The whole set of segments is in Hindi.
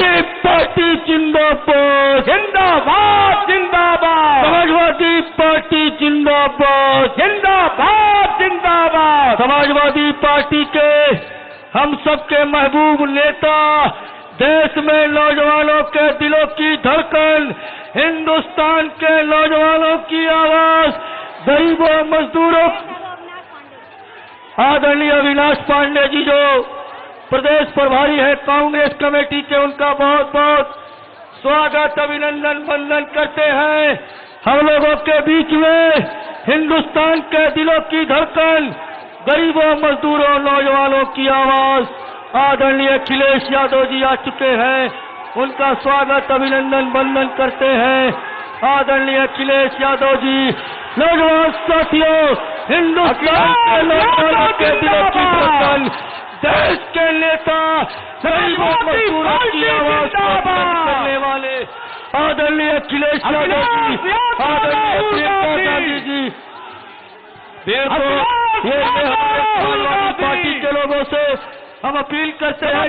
समाजवादी पार्टी जिंदाबाद जिंदाबाद जिंदाबाद। समाजवादी पार्टी जिंदाबाद जिंदाबाद जिंदाबाद। समाजवादी पार्टी के हम सबके महबूब नेता, देश में नौजवानों के दिलों की धड़कन, हिंदुस्तान के नौजवानों की आवाज, गरीबों मजदूरों, आदरणीय अविनाश पांडे जी जो प्रदेश प्रभारी है कांग्रेस कमेटी के, उनका बहुत बहुत स्वागत अभिनंदन वंदन करते हैं। हम लोगों के बीच में हिंदुस्तान के दिलों की धड़कन, गरीबों मजदूरों नौजवानों की आवाज आदरणीय अखिलेश यादव जी आ चुके हैं, उनका स्वागत अभिनंदन वंदन करते हैं। आदरणीय अखिलेश यादव जी, नौजवान साथियों, हिंदुस्तान के नौजवानों के दिलों की धड़कन, देश के नेता, गरीबों मजदूरों की आवाज करने वाले आदरणीय अखिलेश यादव जी, आदरणीय प्रियंका गांधी जी, ये पार्टी के लोगों से हम अपील करते हैं,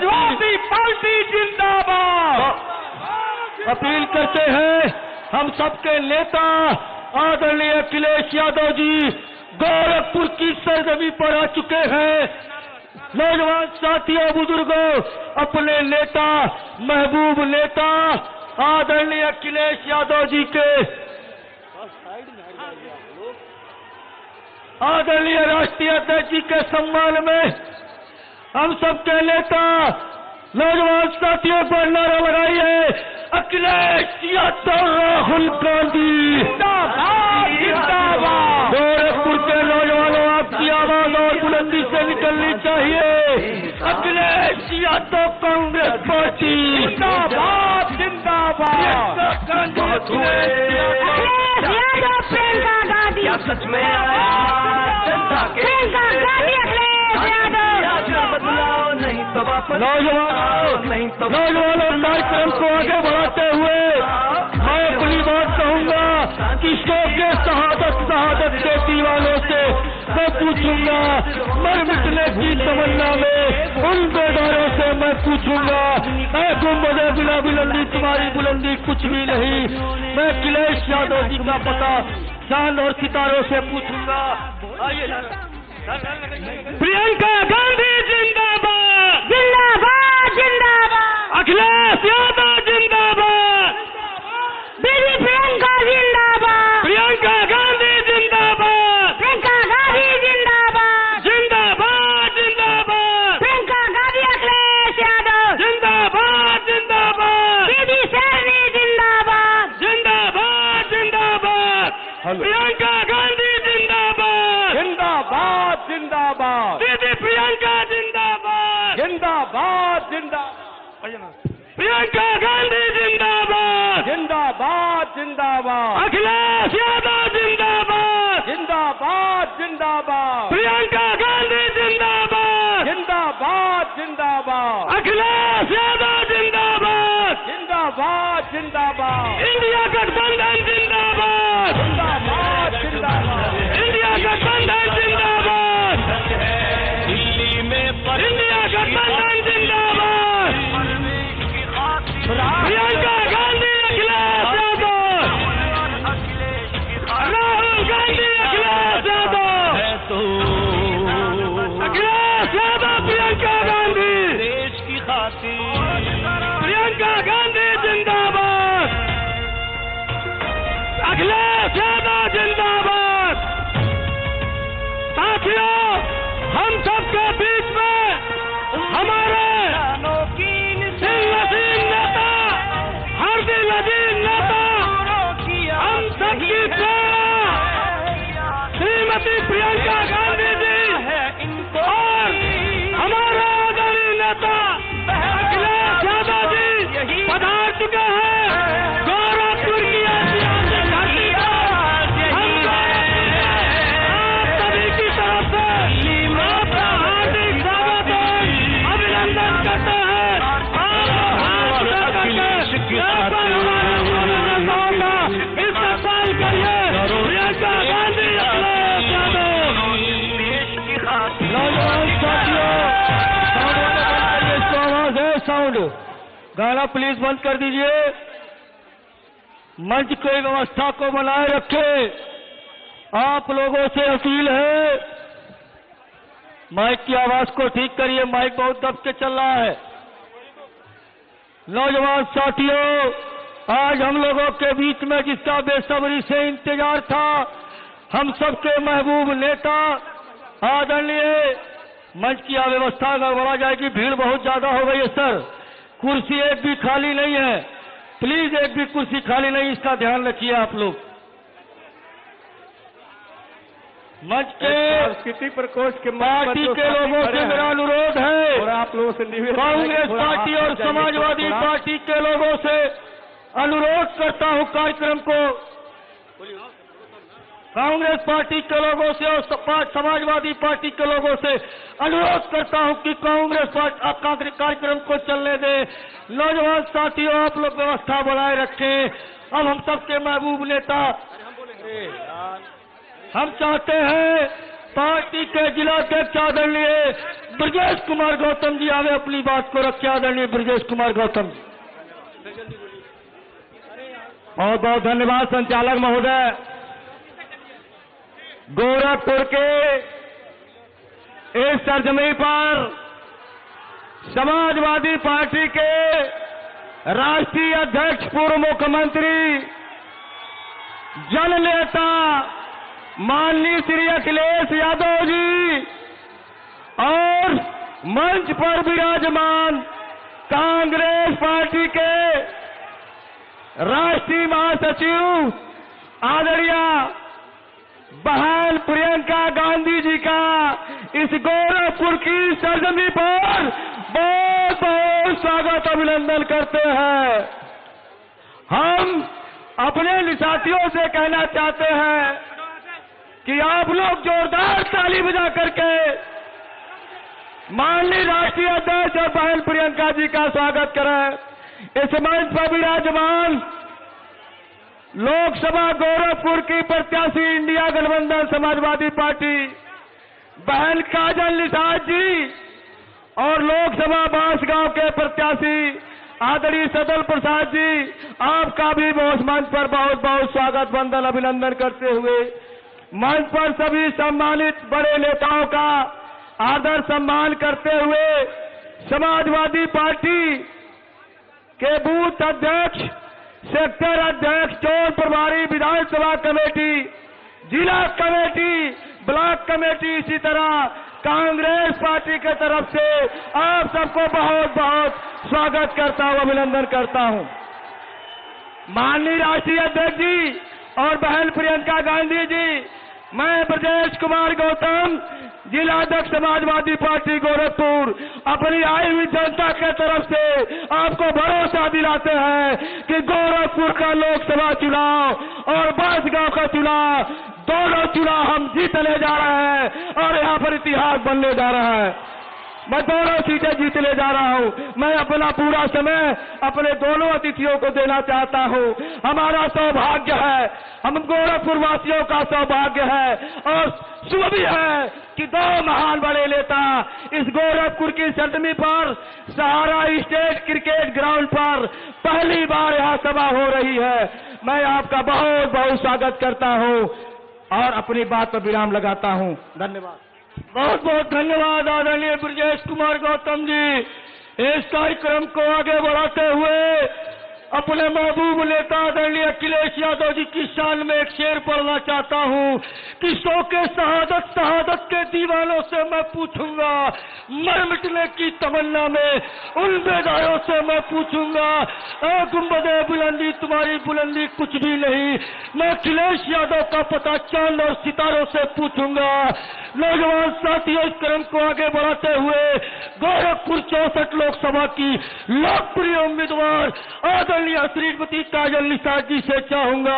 पार्टी जिंदाबाद, अपील करते हैं हम सबके नेता आदरणीय अखिलेश यादव जी गोरखपुर की सरजमी पर आ चुके हैं। नौजवान साथियों, बुजुर्गों, अपने नेता, महबूब नेता आदरणीय अखिलेश यादव जी के आदरणीय राष्ट्रीय अध्यक्ष जी के सम्मान में हम सबके नेता नौजवान साथियों पर नारा लगाइए, अखिलेश यादव राहुल गांधी जिंदाबाद जिंदाबाद। गोरखपुर के नौजवानों, आपकी आवाज और बुलंदी से निकलनी चाहिए। अखिलेश यादव कांग्रेस पार्टी जिंदाबाद जिंदाबाद। प्रियंका गांधी सच में प्रियंका गांधी अखिलेश यादव बदलाव नहीं तो नौजवानों कार्यक्रम को आगे बढ़ाते हुए मैं अपनी बात कहूंगा कि शोक के शहादत के दीवानों से मैं पूछूंगा, मर मिटने की तमन्ना में उन बेदारों से मैं पूछूंगा, गुम्बदे बिना बुलंदी तुम्हारी बुलंदी कुछ भी नहीं। मैं अखिलेश यादव जी का पता चांद और सितारों से पूछूंगा। प्रियंका गांधी जिंदाबाद जिंदाबाद जिंदाबाद। अखिलेश यादव जिंदाबाद बीबी प्रियंका जिंदाबाद प्रियंका गांधी जिंदाबाद प्रियंका गांधी जिंदाबाद जिंदाबाद जिंदाबाद प्रियंका गांधी अखिलेश यादव जिंदाबाद जिंदाबाद बीबी शेरनी जिंदाबाद जिंदाबाद जिंदाबाद प्रियंका गांधी जिंदाबाद जिंदाबाद जिंदाबाद दीदी प्रियंका जिंदाबाद जिंदाबाद जिंदाबाद प्रियंका गांधी जिंदाबाद जिंदाबाद जिंदाबाद अखिलेश यादव जिंदाबाद जिंदाबाद जिंदाबाद प्रियंका गांधी जिंदाबाद जिंदाबाद जिंदाबाद अखिलेश यादव जिंदाबाद जिंदाबाद जिंदाबाद इंडिया गठबंधन जिंदाबाद जिंदाबाद जिंदाबाद इंडिया गठबंधन जिंदाबाद दिल्ली में इंडिया गठबंधन जिंदाबाद प्रियंका गांधी अखिलेश यादव राहुल गांधी अखिलेश यादव अखिलेश यादव प्रियंका गांधी देश की खातिर प्रियंका गांधी जिंदाबाद अखिलेश यादव जिंदाबाद। साथियों, हम सबके बीच में हमारे दिल नेता, हर दिल नेता, हम सबकी प्रेरणा श्रीमती प्रियंका गांधी जी और हमारे आदरणीय नेता अखिलेश यादव जी पधार चुके हैं गोरखपुर की ऐतिहासिक धरती पर। हम आप सभी की तरफ से आपका हार्दिक स्वागत है, अभिनंदन करते हैं। इस्तेमाल करिए प्रियंका गांधी अखिलेश यादव गाना प्लीज बंद कर दीजिए। मंच की व्यवस्था को बनाए रखे। आप लोगों से अपील है, माइक की आवाज को ठीक करिए, माइक बहुत दब के चल रहा है। नौजवान साथियों, आज हम लोगों के बीच में जिसका बेसब्री से इंतजार था, हम सबके महबूब नेता आदरणीय, मंच की व्यवस्था गड़बड़ा जाएगी, भीड़ बहुत ज्यादा हो गई है सर, कुर्सी एक भी खाली नहीं है, प्लीज एक भी कुर्सी खाली नहीं, इसका ध्यान रखिए आप लोग। मंच के संस्कृति प्रकोष्ठ के पार्टी के लोगों से मेरा अनुरोध है, और आप लोगों से निवेदन है कि कांग्रेस थोड़ा पार्टी हाथ और हट जाइए, समाजवादी थोड़ा। पार्टी के लोगों से अनुरोध करता हूं, कार्यक्रम को कांग्रेस पार्टी के लोगों से और समाजवादी पार्टी के लोगों से अनुरोध करता हूं कि कांग्रेस पार्टी कार्यक्रम को चलने दें। नौजवान साथियों, आप लोग व्यवस्था बनाए रखें। अब हम सबके महबूब नेता, हम चाहते हैं पार्टी के जिलाध्यक्ष आदरणीय ब्रजेश कुमार गौतम जी आगे अपनी बात को रखे। आदरणीय ब्रजेश कुमार गौतम जी। बहुत बहुत धन्यवाद संचालक महोदय। गोरखपुर के इस सरजमी पर समाजवादी पार्टी के राष्ट्रीय अध्यक्ष, पूर्व मुख्यमंत्री, जननेता माननीय श्री अखिलेश यादव जी और मंच पर विराजमान कांग्रेस पार्टी के राष्ट्रीय महासचिव आदरणीय बहन प्रियंका गांधी जी का इस गोरखपुर की सरजमी पर बहुत बहुत स्वागत अभिनंदन करते हैं। हम अपने साथियों से कहना चाहते हैं कि आप लोग जोरदार ताली बजा करके माननीय राष्ट्रीय अध्यक्ष और बहन प्रियंका जी का स्वागत करें। इस मंच पर विराजमान लोकसभा गोरखपुर की प्रत्याशी इंडिया गठबंधन समाजवादी पार्टी बहन काजल निषाद जी और लोकसभा बांसगांव के प्रत्याशी आदरणीय सदल प्रसाद जी, आपका भी मंच पर बहुत बहुत स्वागत वंदन अभिनंदन करते हुए मंच पर सभी सम्मानित बड़े नेताओं का आदर सम्मान करते हुए समाजवादी पार्टी के बूथ अध्यक्ष, सेक्टर अध्यक्ष, चौर प्रभारी, विधानसभा कमेटी, जिला कमेटी, ब्लॉक कमेटी, इसी तरह कांग्रेस पार्टी की तरफ से आप सबको बहुत बहुत स्वागत करता हूं, अभिनंदन करता हूं। माननीय राष्ट्रीय अध्यक्ष जी और बहन प्रियंका गांधी जी, मैं ब्रजेश कुमार गौतम, जिलाध्यक्ष समाजवादी पार्टी गोरखपुर, अपनी आई हुई जनता के तरफ से आपको भरोसा दिलाते हैं कि गोरखपुर का लोकसभा चुनाव और बांसगांव का चुनाव, दोनों चुनाव हम जीतने जा रहे हैं और यहाँ पर इतिहास बनने जा रहा है। मैं दोनों सीटें जीतने जा रहा हूं। मैं अपना पूरा समय अपने दोनों अतिथियों को देना चाहता हूं। हमारा सौभाग्य है, हम गोरखपुर वासियों का सौभाग्य है और शुभ भी है कि दो महान बड़े नेता इस गोरखपुर की सरजमी पर सहारा स्टेट क्रिकेट ग्राउंड पर पहली बार यहां सभा हो रही है। मैं आपका बहुत बहुत स्वागत करता हूं और अपनी बात पर विराम लगाता हूं। धन्यवाद। बहुत बहुत धन्यवाद आदरणीय ब्रजेश कुमार गौतम जी। इस कार्यक्रम को आगे बढ़ाते हुए अपने महबूब नेता आदरणीय अखिलेश यादव जी की शान में एक शेर पढ़ना चाहता हूं कि सौ के शहादत के दीवानों से मैं पूछूंगा, मर मिटने की तमन्ना में उन बेदारों से मैं पूछूंगा, गुंबदे बुलंदी तुम्हारी बुलंदी कुछ भी नहीं, मैं अखिलेश यादव का पता चांद और सितारों से पूछूंगा। नौजवान साथियों, इस क्रम को आगे बढ़ाते हुए गोरखपुर 64 लोकसभा की लोकप्रिय उम्मीदवार आदरणीय श्रीमती काजल निषाद जी से चाहूंगा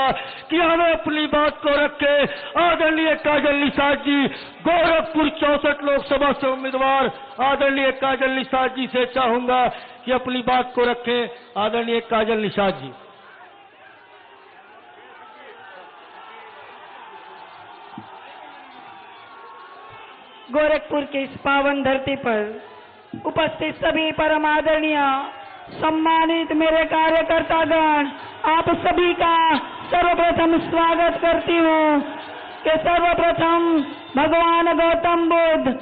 कि हमें अपनी बात को रखे। आदरणीय काजल निषाद जी, गोरखपुर 64 लोकसभा से उम्मीदवार आदरणीय काजल निषाद जी से चाहूंगा कि अपनी बात को रखें। आदरणीय काजल निषाद जी। गोरखपुर की इस पावन धरती पर उपस्थित सभी परम आदरणीय सम्मानित मेरे कार्यकर्तागण, आप सभी का सर्वप्रथम स्वागत करती हूँ कि सर्वप्रथम भगवान गौतम बुद्ध,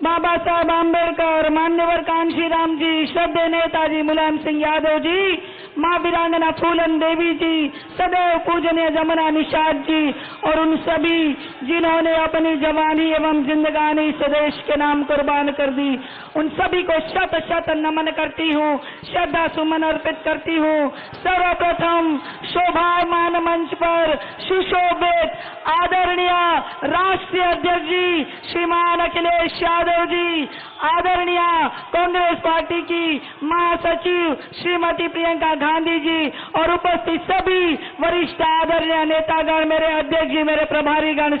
बाबा साहब आम्बेडकर, मान्यवर कांशी राम जी, श्रद्धेय नेताजी मुलायम सिंह यादव जी, माँ वीरांगना फूलन देवी जी, सदैव पूजनीय जमुना निषाद जी और उन सभी जिन्होंने अपनी जवानी एवं जिंदगानी स्वदेश के नाम कुर्बान कर दी, उन सभी को शत शत नमन करती हूँ, श्रद्धा सुमन अर्पित करती हूँ। सर्वप्रथम शोभायमान मंच पर सुशोभित आदरणीय राष्ट्रीय अध्यक्ष जी श्रीमान अखिलेश यादव जी, आदरणीय कांग्रेस पार्टी की महासचिव श्रीमती प्रियंका गांधी जी और उपस्थित सभी वरिष्ठ आदरणीय नेतागण, मेरे अध्यक्ष जी, मेरे प्रभारीगण,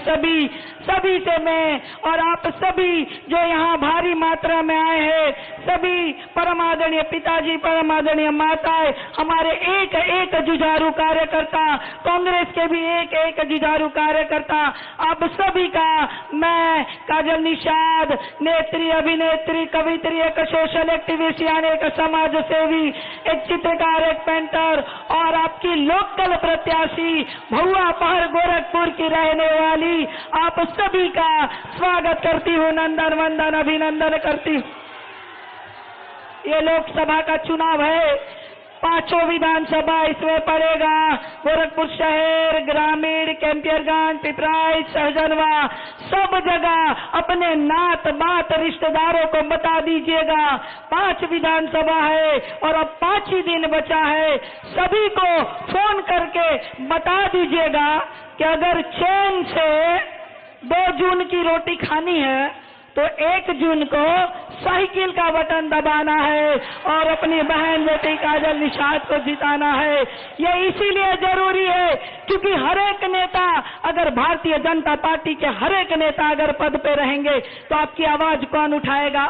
सभी से मैं और आप सभी जो यहाँ भारी मात्रा में आए हैं, सभी परम आदरणीय पिताजी, परम आदरणीय माताएं, हमारे एक एक जुझारू कार्यकर्ता, कांग्रेस के भी एक एक जुझारू कार्यकर्ता, आप सभी का मैं काजल निषाद, नेत्री, अभिनेत्री, कवित्री, एक सोशल एक्टिविस्ट यानी एक समाज सेवी, एक चित्रकार, एक पेंटर और आपकी लोकल प्रत्याशी भुआ पहर गोरखपुर की रहने वाली आप सभी का स्वागत करती हूँ, नंदन वंदन अभिनंदन करती हूँ। ये लोकसभा का चुनाव है, 5 विधानसभा इसमें पड़ेगा, गोरखपुर शहर, ग्रामीण, कैंपियरगंज, पिपराइच, सहजनवा, सब जगह अपने नात बात रिश्तेदारों को बता दीजिएगा 5 विधानसभा है और अब 5 ही दिन बचा है। सभी को फोन करके बता दीजिएगा कि अगर चैन से 2 जून की रोटी खानी है तो 1 जून को साइकिल का बटन दबाना है और अपनी बहन बेटी काजल निषाद को जिताना है। ये इसीलिए जरूरी है क्योंकि हर एक नेता, अगर भारतीय जनता पार्टी के हर एक नेता अगर पद पे रहेंगे तो आपकी आवाज कौन उठाएगा?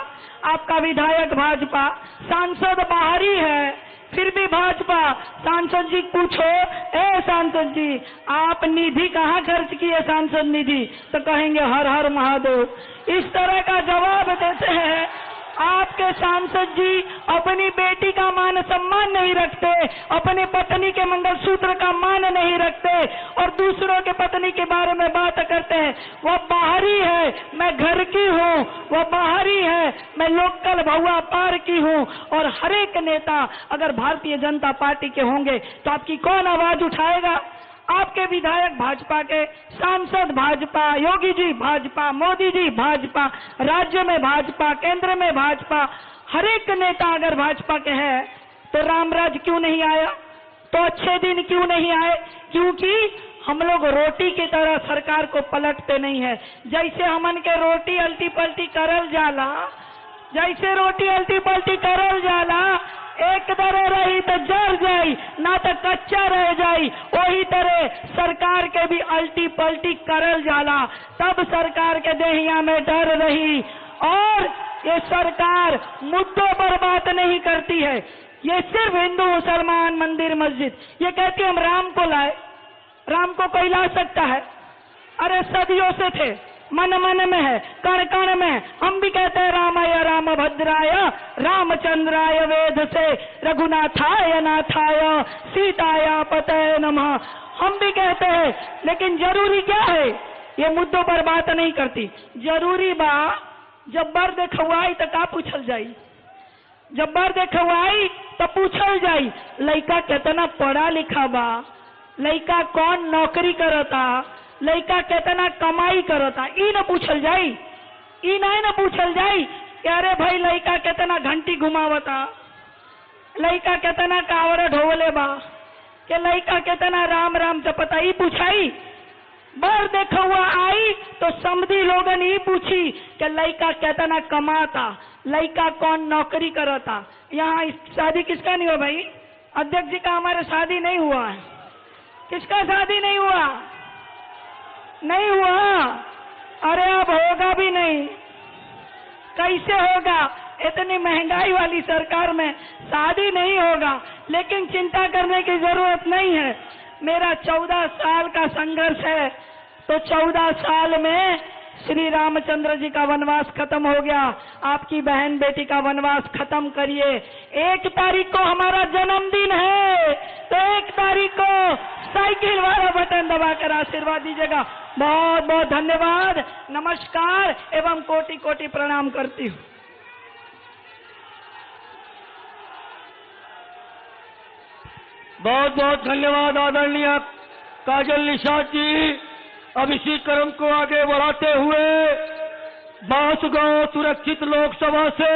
आपका विधायक भाजपा, सांसद बाहरी है फिर भी भाजपा। सांसद जी पूछो, ए सांसद जी आप निधि कहाँ खर्च किए सांसद निधि, तो कहेंगे हर हर महादेव। इस तरह का जवाब देते हैं। आपके सांसद जी अपनी बेटी का मान सम्मान नहीं रखते, अपनी पत्नी के मंगलसूत्र का मान नहीं रखते और दूसरों के पत्नी के बारे में बात करते हैं। वह बाहरी है, मैं घर की हूँ, वह बाहरी है, मैं लोकल भुआ पार की हूँ। और हर एक नेता अगर भारतीय जनता पार्टी के होंगे तो आपकी कौन आवाज उठाएगा? आपके विधायक भाजपा के, सांसद भाजपा, योगी जी भाजपा, मोदी जी भाजपा, राज्य में भाजपा, केंद्र में भाजपा, हर एक नेता अगर भाजपा के हैं तो रामराज क्यों नहीं आया? तो अच्छे दिन क्यों नहीं आए? क्योंकि हम लोग रोटी की तरह सरकार को पलटते नहीं है। जैसे हमन के रोटी अल्टी पल्टी करल जाला, जैसे रोटी अल्टी पल्टी करल जाला, एक तरह रही तो जर जाई, ना तो कच्चा रह जाई, वही तरह सरकार के भी अल्टी पल्टी करल जाला, तब सरकार के देहिया में डर रही। और ये सरकार मुद्दों पर बात नहीं करती है, ये सिर्फ हिंदू मुसलमान मंदिर मस्जिद, ये कहती हम राम को लाए। राम को कोई ला सकता है? अरे सदियों से थे, मन मन में है, कण कण में। हम भी कहते हैं रामाय रामभद्राय रामचंद्राय वेद से रघुनाथाय नाथाय सीताया पतये नमः, हम भी कहते हैं। लेकिन जरूरी क्या है? ये मुद्दों पर बात नहीं करती। जरूरी बा जब बर देखवाई तो का पूछल जाई, जब बर देखवाई तो पूछल जाई लइका कितना पढ़ा लिखा बा, लइका कौन नौकरी करता, लइका कितना कमाई करता, ई न पूछल जाई, ई नहीं न पूछल जाई कि अरे भाई लइका कितना घंटी घुमावता, लइका कितना कावड़ ढोले बा, कि लइका कितना राम राम जपता, ई पूछाई। बर देखा हुआ आई तो समझी लोगन ही पूछी कि लइका कितना कमाता, लइका कौन नौकरी करता। यहाँ शादी किसका नहीं हुआ भाई? अध्यक्ष जी का हमारे शादी नहीं हुआ है। किसका शादी नहीं हुआ? नहीं हुआ। अरे अब होगा भी नहीं। कैसे होगा? इतनी महंगाई वाली सरकार में शादी नहीं होगा। लेकिन चिंता करने की जरूरत नहीं है। मेरा 14 साल का संघर्ष है, तो 14 साल में श्री रामचंद्र जी का वनवास खत्म हो गया, आपकी बहन बेटी का वनवास खत्म करिए। 1 तारीख को हमारा जन्मदिन है, तो 1 तारीख को साइकिल वाला बटन दबाकर आशीर्वाद दीजिएगा। बहुत बहुत धन्यवाद, नमस्कार एवं कोटि कोटि प्रणाम करती हूँ। बहुत बहुत धन्यवाद आदरणीय काजल निषाद जी। अब इसी क्रम को आगे बढ़ाते हुए बांसगांव सुरक्षित लोकसभा से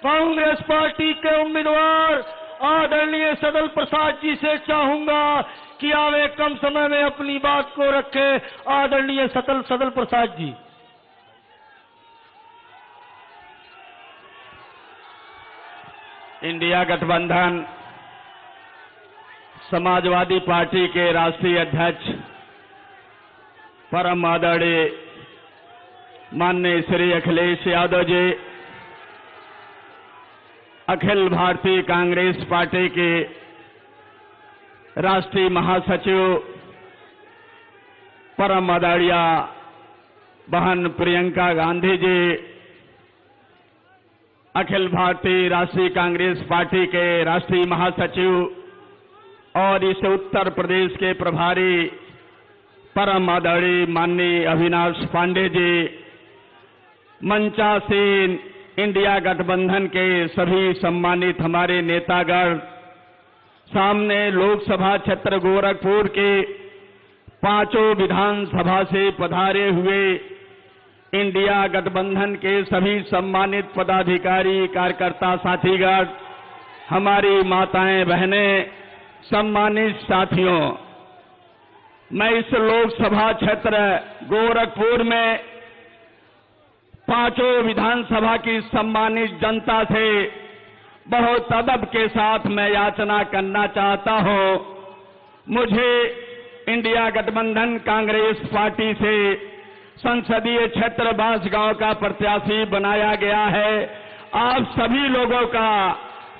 कांग्रेस पार्टी के उम्मीदवार आदरणीय सदल प्रसाद जी से चाहूंगा कि आवे कम समय में अपनी बात को रखे। आदरणीय सदल प्रसाद जी। इंडिया गठबंधन समाजवादी पार्टी के राष्ट्रीय अध्यक्ष परम आदरणीय माननीय श्री अखिलेश यादव जी, अखिल भारतीय कांग्रेस पार्टी के राष्ट्रीय महासचिव परम आदरणीय बहन प्रियंका गांधी जी, अखिल भारतीय राष्ट्रीय कांग्रेस पार्टी के राष्ट्रीय महासचिव और इस उत्तर प्रदेश के प्रभारी परम आदरणीय माननीय अविनाश पांडे जी, मंचासीन इंडिया गठबंधन के सभी सम्मानित हमारे नेतागण, सामने लोकसभा क्षेत्र गोरखपुर के 5 विधानसभा से पधारे हुए इंडिया गठबंधन के सभी सम्मानित पदाधिकारी, कार्यकर्ता साथीगण, हमारी माताएं बहनें, सम्मानित साथियों, मैं इस लोकसभा क्षेत्र गोरखपुर में 5 विधानसभा की सम्मानित जनता से बहुत अदब के साथ मैं याचना करना चाहता हूं। मुझे इंडिया गठबंधन कांग्रेस पार्टी से संसदीय क्षेत्र बांसगांव का प्रत्याशी बनाया गया है। आप सभी लोगों का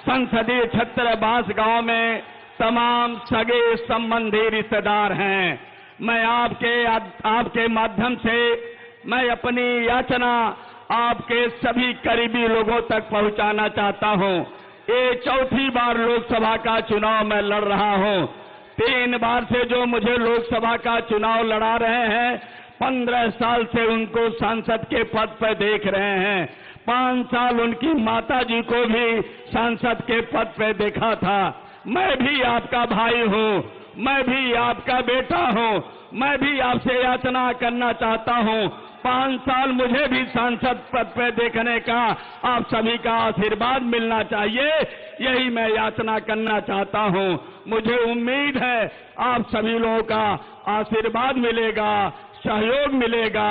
संसदीय क्षेत्र बांसगांव में तमाम सगे संबंधी रिश्तेदार हैं। मैं आपके माध्यम से मैं अपनी याचना आपके सभी करीबी लोगों तक पहुंचाना चाहता हूं। ये 4थी बार लोकसभा का चुनाव मैं लड़ रहा हूं। 3 बार से जो मुझे लोकसभा का चुनाव लड़ा रहे हैं, 15 साल से उनको सांसद के पद पर देख रहे हैं। 5 साल उनकी माता जी को भी सांसद के पद पर देखा था। मैं भी आपका भाई हूं, मैं भी आपका बेटा हूं, मैं भी आपसे याचना करना चाहता हूं। 5 साल मुझे भी सांसद पद पर देखने का आप सभी का आशीर्वाद मिलना चाहिए, यही मैं याचना करना चाहता हूं। मुझे उम्मीद है आप सभी लोगों का आशीर्वाद मिलेगा, सहयोग मिलेगा।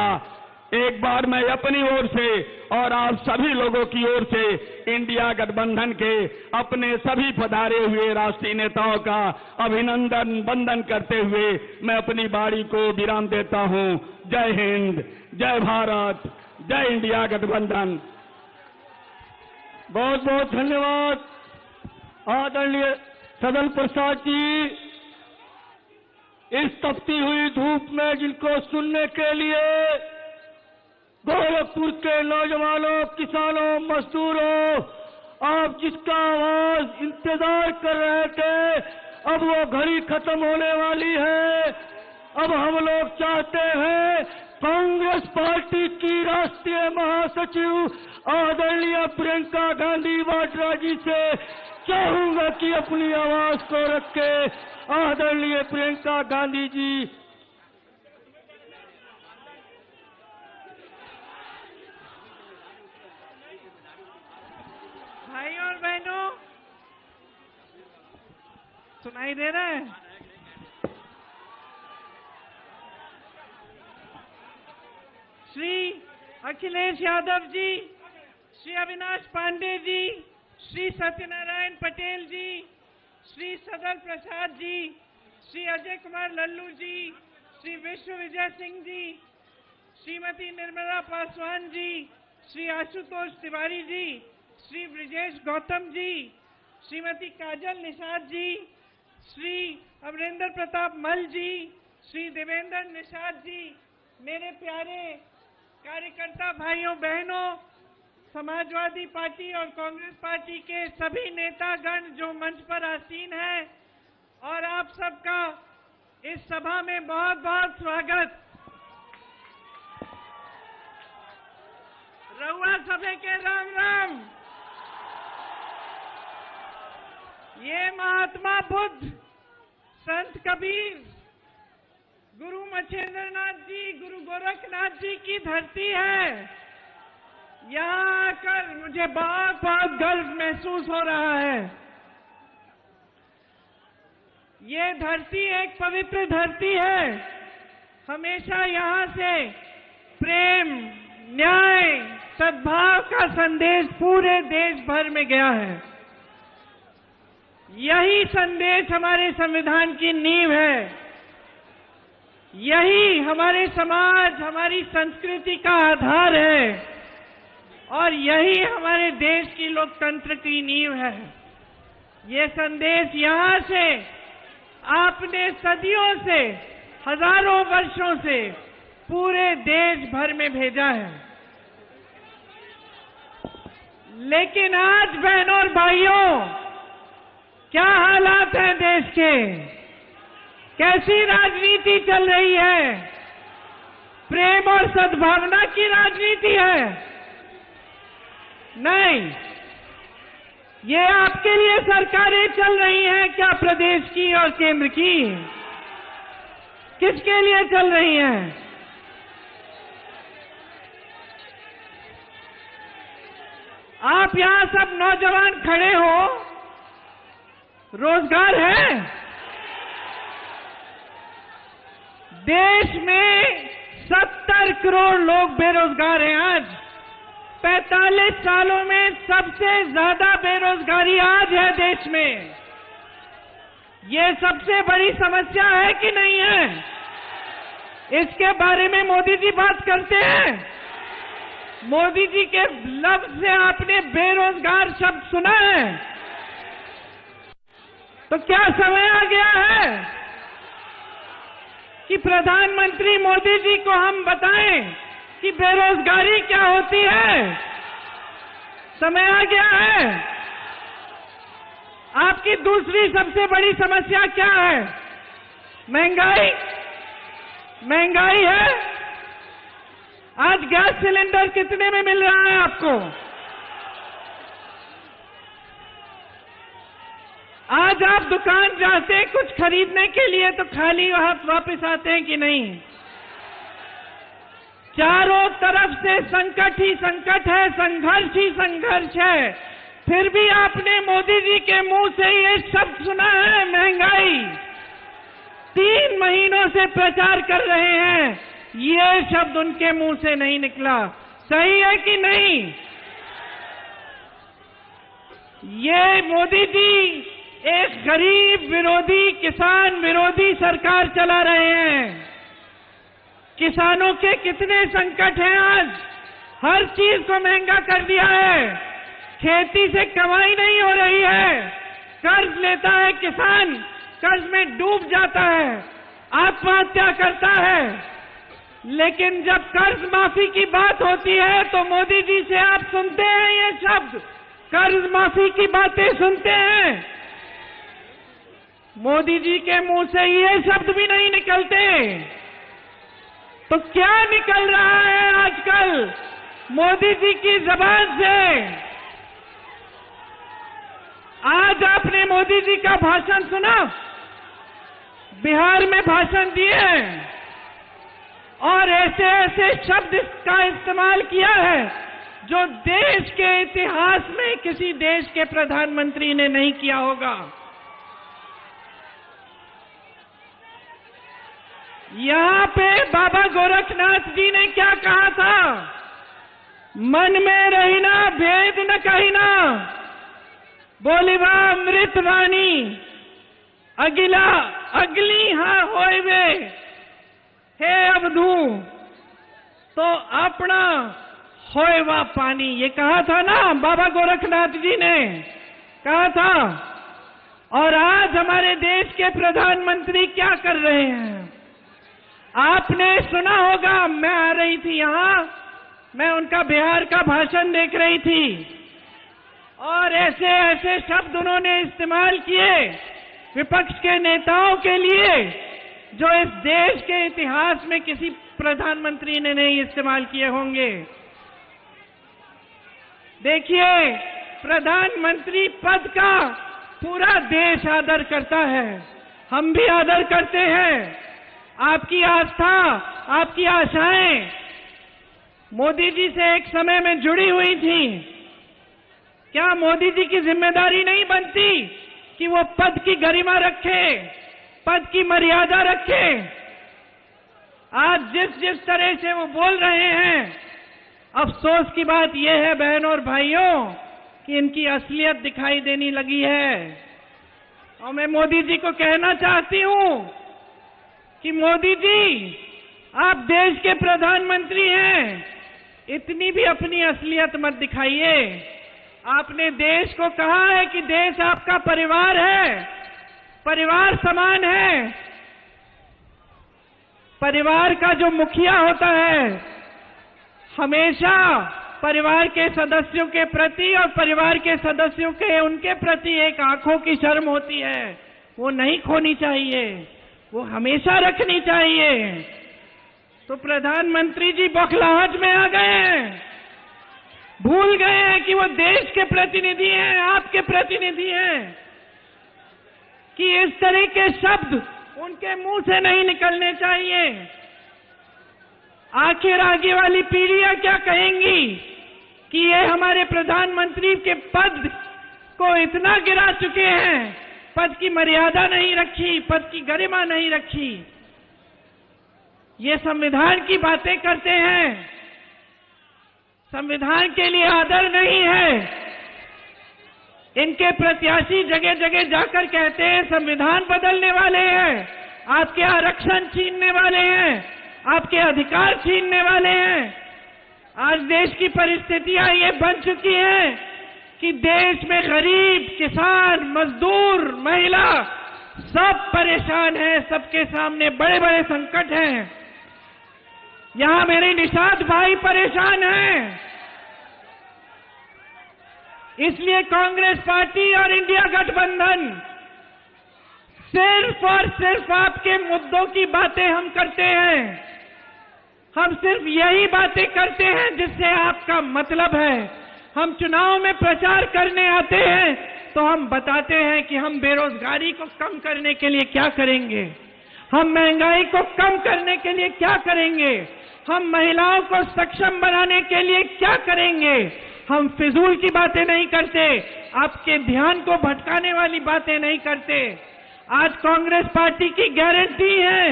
एक बार मैं अपनी ओर से और आप सभी लोगों की ओर से इंडिया गठबंधन के अपने सभी पधारे हुए राष्ट्रीय नेताओं का अभिनंदन वंदन करते हुए मैं अपनी बारी को विराम देता हूं। जय हिंद, जय भारत, जय इंडिया गठबंधन। बहुत बहुत धन्यवाद आदरणीय सदल प्रसाद जी। इस तपती हुई धूप में जिनको सुनने के लिए गोरखपुर के नौजवानों, किसानों, मजदूरों, आप जिसका आवाज इंतजार कर रहे थे, अब वो घड़ी खत्म होने वाली है। अब हम लोग चाहते हैं कांग्रेस पार्टी की राष्ट्रीय महासचिव आदरणीय प्रियंका गांधी वाड्रा जी से चाहूंगा कि अपनी आवाज को रखे। आदरणीय प्रियंका गांधी जी। भाई और बहनों, सुनाई दे रहा है? श्री अखिलेश यादव जी, श्री अविनाश पांडे जी, श्री सत्यनारायण पटेल जी, श्री सदल प्रसाद जी, श्री अजय कुमार लल्लू जी, श्री विश्व विजय सिंह जी, श्रीमती निर्मला पासवान जी, श्री आशुतोष तिवारी जी, श्री ब्रिजेश गौतम जी, श्रीमती काजल निषाद जी, श्री अमरेंद्र प्रताप मल जी, श्री देवेंद्र निषाद जी, मेरे प्यारे कार्यकर्ता भाइयों बहनों, समाजवादी पार्टी और कांग्रेस पार्टी के सभी नेतागण जो मंच पर आसीन हैं, और आप सबका इस सभा में बहुत बहुत स्वागत। रउआ सभे के राम राम। ये महात्मा बुद्ध, संत कबीर, गुरु मच्छेंद्रनाथ जी, गुरु गोरखनाथ जी की धरती है। यहाँ आकर मुझे बहुत बहुत गर्व महसूस हो रहा है। ये धरती एक पवित्र धरती है। हमेशा यहाँ से प्रेम, न्याय, सद्भाव का संदेश पूरे देश भर में गया है। यही संदेश हमारे संविधान की नींव है। यही हमारे समाज, हमारी संस्कृति का आधार है, और यही हमारे देश की लोकतंत्र की नींव है। ये संदेश यहाँ से आपने सदियों से, हजारों वर्षों से पूरे देश भर में भेजा है। लेकिन आज बहनों और भाइयों, क्या हालात हैं देश के? कैसी राजनीति चल रही है? प्रेम और सद्भावना की राजनीति है? नहीं, ये आपके लिए सरकारें चल रही हैं क्या, प्रदेश की और केंद्र की? किसके लिए चल रही हैं? आप यहां सब नौजवान खड़े हो, रोजगार है? देश में 70 करोड़ लोग बेरोजगार हैं आज। 45 सालों में सबसे ज्यादा बेरोजगारी आज है देश में। ये सबसे बड़ी समस्या है कि नहीं है? इसके बारे में मोदी जी बात करते हैं। मोदी जी के लफ्ज से आपने बेरोजगार शब्द सुना है? तो क्या समय आ गया है कि प्रधानमंत्री मोदी जी को हम बताएं कि बेरोजगारी क्या होती है? समय आ गया है। आपकी दूसरी सबसे बड़ी समस्या क्या है? महंगाई। महंगाई है। आज गैस सिलेंडर कितने में मिल रहा है आपको? आज आप दुकान जाते हैं कुछ खरीदने के लिए तो खाली हाथ वापस आते हैं कि नहीं? चारों तरफ से संकट ही संकट है, संघर्ष ही संघर्ष है। फिर भी आपने मोदी जी के मुंह से ये शब्द सुना है, महंगाई। 3 महीनों से प्रचार कर रहे हैं, ये शब्द उनके मुंह से नहीं निकला। सही है कि नहीं? ये मोदी जी एक गरीब विरोधी, किसान विरोधी सरकार चला रहे हैं। किसानों के कितने संकट हैं आज। हर चीज को महंगा कर दिया है। खेती से कमाई नहीं हो रही है। कर्ज लेता है किसान, कर्ज में डूब जाता है, आत्महत्या करता है। लेकिन जब कर्ज माफी की बात होती है तो मोदी जी से आप सुनते हैं ये शब्द, कर्ज माफी की बातें सुनते हैं। मोदी जी के मुंह से ये शब्द भी नहीं निकलते। तो क्या निकल रहा है आजकल मोदी जी की जबान से? आज आपने मोदी जी का भाषण सुना, बिहार में भाषण दिए और ऐसे ऐसे शब्द का इस्तेमाल किया है जो देश के इतिहास में किसी देश के प्रधानमंत्री ने नहीं किया होगा। यहाँ पे बाबा गोरखनाथ जी ने क्या कहा था? मन में रहिना भेद न कहिना, बोलिबा अमृत वाणी, अगिला अगली हाँ होइबे, हे अवधू तो अपना होएवा पानी। ये कहा था ना बाबा गोरखनाथ जी ने कहा था। और आज हमारे देश के प्रधानमंत्री क्या कर रहे हैं? आपने सुना होगा, मैं आ रही थी यहाँ मैं उनका बिहार का भाषण देख रही थी और ऐसे ऐसे शब्द उन्होंने इस्तेमाल किए विपक्ष के नेताओं के लिए जो इस देश के इतिहास में किसी प्रधानमंत्री ने नहीं इस्तेमाल किए होंगे। देखिए, प्रधानमंत्री पद का पूरा देश आदर करता है, हम भी आदर करते हैं। आपकी आस्था, आपकी आशाएं मोदी जी से एक समय में जुड़ी हुई थी। क्या मोदी जी की जिम्मेदारी नहीं बनती कि वो पद की गरिमा रखे, पद की मर्यादा रखे? आज जिस जिस तरह से वो बोल रहे हैं, अफसोस की बात यह है बहनों और भाइयों कि इनकी असलियत दिखाई देने लगी है। और मैं मोदी जी को कहना चाहती हूं कि मोदी जी, आप देश के प्रधानमंत्री हैं, इतनी भी अपनी असलियत मत दिखाइए। आपने देश को कहा है कि देश आपका परिवार है, परिवार समान है। परिवार का जो मुखिया होता है हमेशा परिवार के सदस्यों के प्रति और परिवार के सदस्यों के उनके प्रति एक आंखों की शर्म होती है, वो नहीं खोनी चाहिए, वो हमेशा रखनी चाहिए। तो प्रधानमंत्री जी बौखलाहट में आ गए हैं, भूल गए हैं कि वो देश के प्रतिनिधि हैं, आपके प्रतिनिधि हैं, कि इस तरह के शब्द उनके मुंह से नहीं निकलने चाहिए। आखिर आगे वाली पीढ़ियां क्या कहेंगी कि ये हमारे प्रधानमंत्री के पद को इतना गिरा चुके हैं, पद की मर्यादा नहीं रखी, पद की गरिमा नहीं रखी। ये संविधान की बातें करते हैं, संविधान के लिए आदर नहीं है। इनके प्रत्याशी जगह जगह जाकर कहते हैं संविधान बदलने वाले हैं, आपके आरक्षण छीनने वाले हैं, आपके अधिकार छीनने वाले हैं। आज देश की परिस्थितियां ये बन चुकी हैं कि देश में गरीब, किसान, मजदूर, महिला सब परेशान हैं, सबके सामने बड़े बड़े संकट हैं। यहां मेरे निषाद भाई परेशान हैं। इसलिए कांग्रेस पार्टी और इंडिया गठबंधन सिर्फ और सिर्फ आपके मुद्दों की बातें हम करते हैं। हम सिर्फ यही बातें करते हैं जिससे आपका मतलब है। हम चुनाव में प्रचार करने आते हैं तो हम बताते हैं कि हम बेरोजगारी को कम करने के लिए क्या करेंगे, हम महंगाई को कम करने के लिए क्या करेंगे, हम महिलाओं को सक्षम बनाने के लिए क्या करेंगे। हम फिजूल की बातें नहीं करते, आपके ध्यान को भटकाने वाली बातें नहीं करते। आज कांग्रेस पार्टी की गारंटी है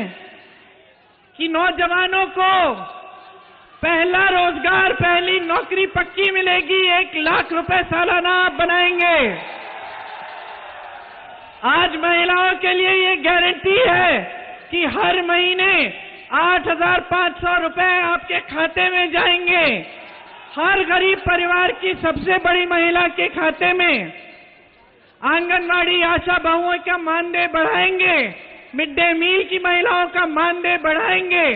कि नौजवानों को पहला रोजगार, पहली नौकरी पक्की मिलेगी, 1 लाख रुपए सालाना आप बनाएंगे। आज महिलाओं के लिए ये गारंटी है कि हर महीने 8,500 रुपए आपके खाते में जाएंगे। हर गरीब परिवार की सबसे बड़ी महिला के खाते में आंगनवाड़ी आशा बहुओं का मानदेय बढ़ाएंगे, मिड डे मील की महिलाओं का मानदेय बढ़ाएंगे।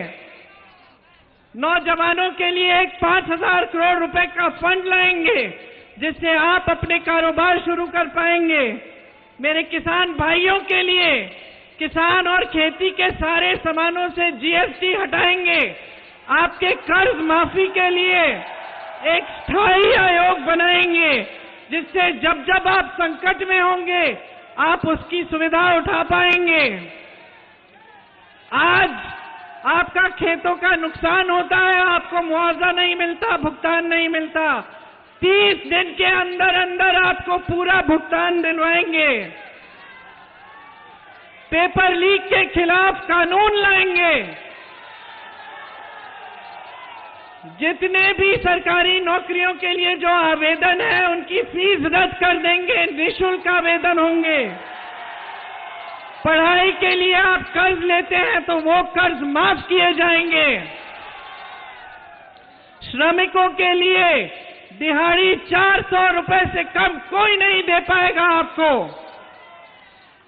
नौजवानों के लिए एक 5,000 करोड़ रुपए का फंड लाएंगे जिससे आप अपने कारोबार शुरू कर पाएंगे। मेरे किसान भाइयों के लिए किसान और खेती के सारे सामानों से जीएसटी हटाएंगे। आपके कर्ज माफी के लिए एक स्थायी आयोग बनाएंगे जिससे जब जब आप संकट में होंगे आप उसकी सुविधा उठा पाएंगे। आज आपका खेतों का नुकसान होता है, आपको मुआवजा नहीं मिलता, भुगतान नहीं मिलता, 30 दिन के अंदर अंदर आपको पूरा भुगतान दिलवाएंगे। पेपर लीक के खिलाफ कानून लाएंगे। जितने भी सरकारी नौकरियों के लिए जो आवेदन है उनकी फीस रद्द कर देंगे, निःशुल्क आवेदन होंगे। पढ़ाई के लिए आप कर्ज लेते हैं तो वो कर्ज माफ किए जाएंगे। श्रमिकों के लिए दिहाड़ी 400 रुपए से कम कोई नहीं दे पाएगा आपको।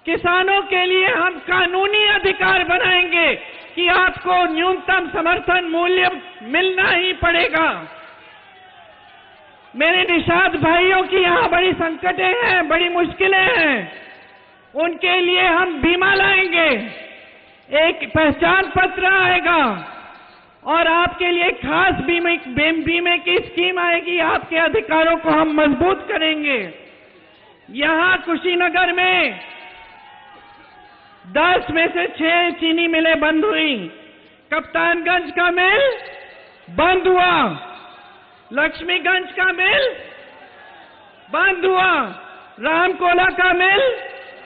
किसानों के लिए हम कानूनी अधिकार बनाएंगे कि आपको न्यूनतम समर्थन मूल्य मिलना ही पड़ेगा। मेरे निषाद भाइयों की यहाँ बड़ी संकटें हैं, बड़ी मुश्किलें हैं, उनके लिए हम बीमा लाएंगे, एक पहचान पत्र आएगा और आपके लिए खास बीमे की स्कीम आएगी। आपके अधिकारों को हम मजबूत करेंगे। यहाँ कुशीनगर में 10 में से 6 चीनी मिलें बंद हुई। कप्तानगंज का मिल बंद हुआ, लक्ष्मीगंज का मिल बंद हुआ, रामकोला का मिल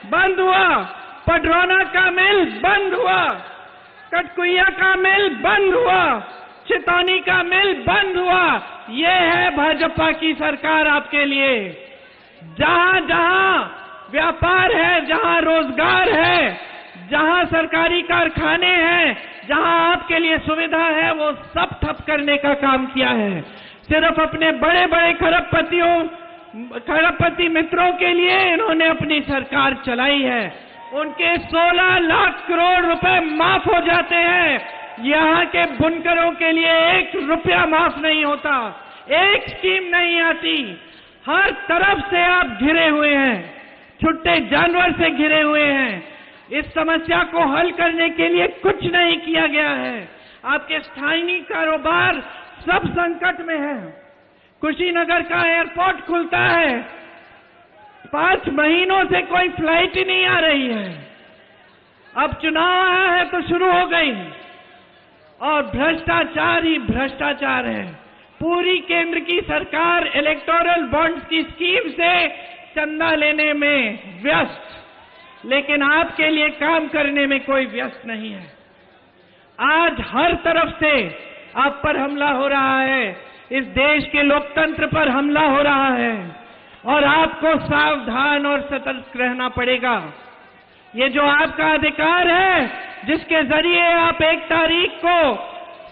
बंद हुआ, पडरौना का मिल बंद हुआ, कटकुइया का मिल बंद हुआ, चितौनी का मिल बंद हुआ। ये है भाजपा की सरकार आपके लिए। जहां जहां व्यापार है, जहां रोजगार है, जहां सरकारी कारखाने हैं, जहां आपके लिए सुविधा है, वो सब ठप करने का काम किया है। सिर्फ अपने बड़े बड़े खरबपति मित्रों के लिए इन्होंने अपनी सरकार चलाई है। उनके 16 लाख करोड़ रुपए माफ हो जाते हैं। यहाँ के बुनकरों के लिए 1 रुपया माफ नहीं होता, एक स्कीम नहीं आती। हर तरफ से आप घिरे हुए हैं, छुट्टे जानवर से घिरे हुए हैं। इस समस्या को हल करने के लिए कुछ नहीं किया गया है। आपके स्थानीय कारोबार सब संकट में है। कुशीनगर का एयरपोर्ट खुलता है, 5 महीनों से कोई फ्लाइट ही नहीं आ रही है। अब चुनाव आया है तो शुरू हो गई, और भ्रष्टाचार ही भ्रष्टाचार है। पूरी केंद्र की सरकार इलेक्टोरल बॉन्ड्स की स्कीम से चंदा लेने में व्यस्त, लेकिन आपके लिए काम करने में कोई व्यस्त नहीं है। आज हर तरफ से आप पर हमला हो रहा है, इस देश के लोकतंत्र पर हमला हो रहा है, और आपको सावधान और सतर्क रहना पड़ेगा। ये जो आपका अधिकार है, जिसके जरिए आप 1 तारीख को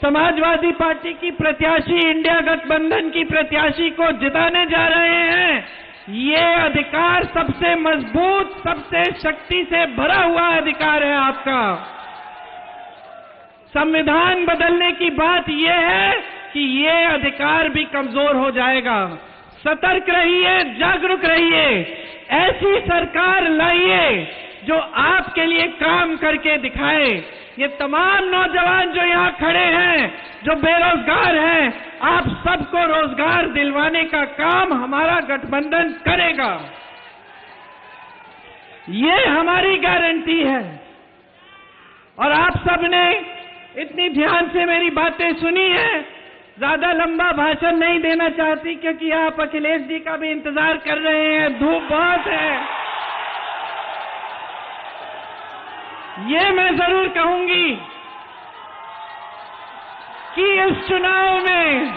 समाजवादी पार्टी की प्रत्याशी, इंडिया गठबंधन की प्रत्याशी को जिताने जा रहे हैं, ये अधिकार सबसे मजबूत, सबसे शक्ति से भरा हुआ अधिकार है आपका। संविधान बदलने की बात यह है कि ये अधिकार भी कमजोर हो जाएगा। सतर्क रहिए, जागरूक रहिए, ऐसी सरकार लाइए जो आपके लिए काम करके दिखाए। ये तमाम नौजवान जो यहाँ खड़े हैं, जो बेरोजगार हैं, आप सबको रोजगार दिलवाने का काम हमारा गठबंधन करेगा। ये हमारी गारंटी है। और आप सबने इतनी ध्यान से मेरी बातें सुनी है। ज्यादा लंबा भाषण नहीं देना चाहती, क्योंकि आप अखिलेश जी का भी इंतजार कर रहे हैं, धूप बहुत है। ये मैं जरूर कहूंगी कि इस चुनाव में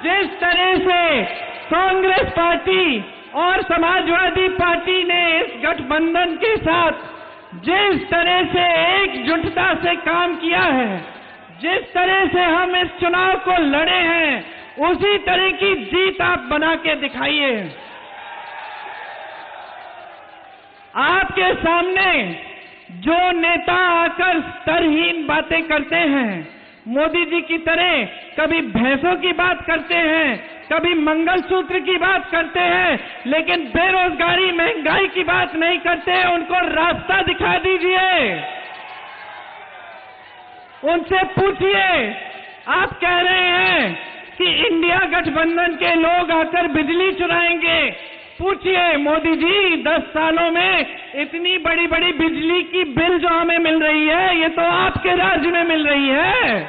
जिस तरह से कांग्रेस पार्टी और समाजवादी पार्टी ने इस गठबंधन के साथ जिस तरह से एकजुटता से काम किया है, जिस तरह से हम इस चुनाव को लड़े हैं, उसी तरह की जीत आप बना के दिखाइए। आपके सामने जो नेता आकर स्तरहीन बातें करते हैं, मोदी जी की तरह कभी भैंसों की बात करते हैं, कभी मंगलसूत्र की बात करते हैं, लेकिन बेरोजगारी, महंगाई की बात नहीं करते, उनको रास्ता दिखा दीजिए। उनसे पूछिए। आप कह रहे हैं कि इंडिया गठबंधन के लोग आकर बिजली चुराएंगे। पूछिए मोदी जी, 10 सालों में इतनी बड़ी बड़ी बिजली की बिल जो हमें मिल रही है, ये तो आपके राज्य में मिल रही है।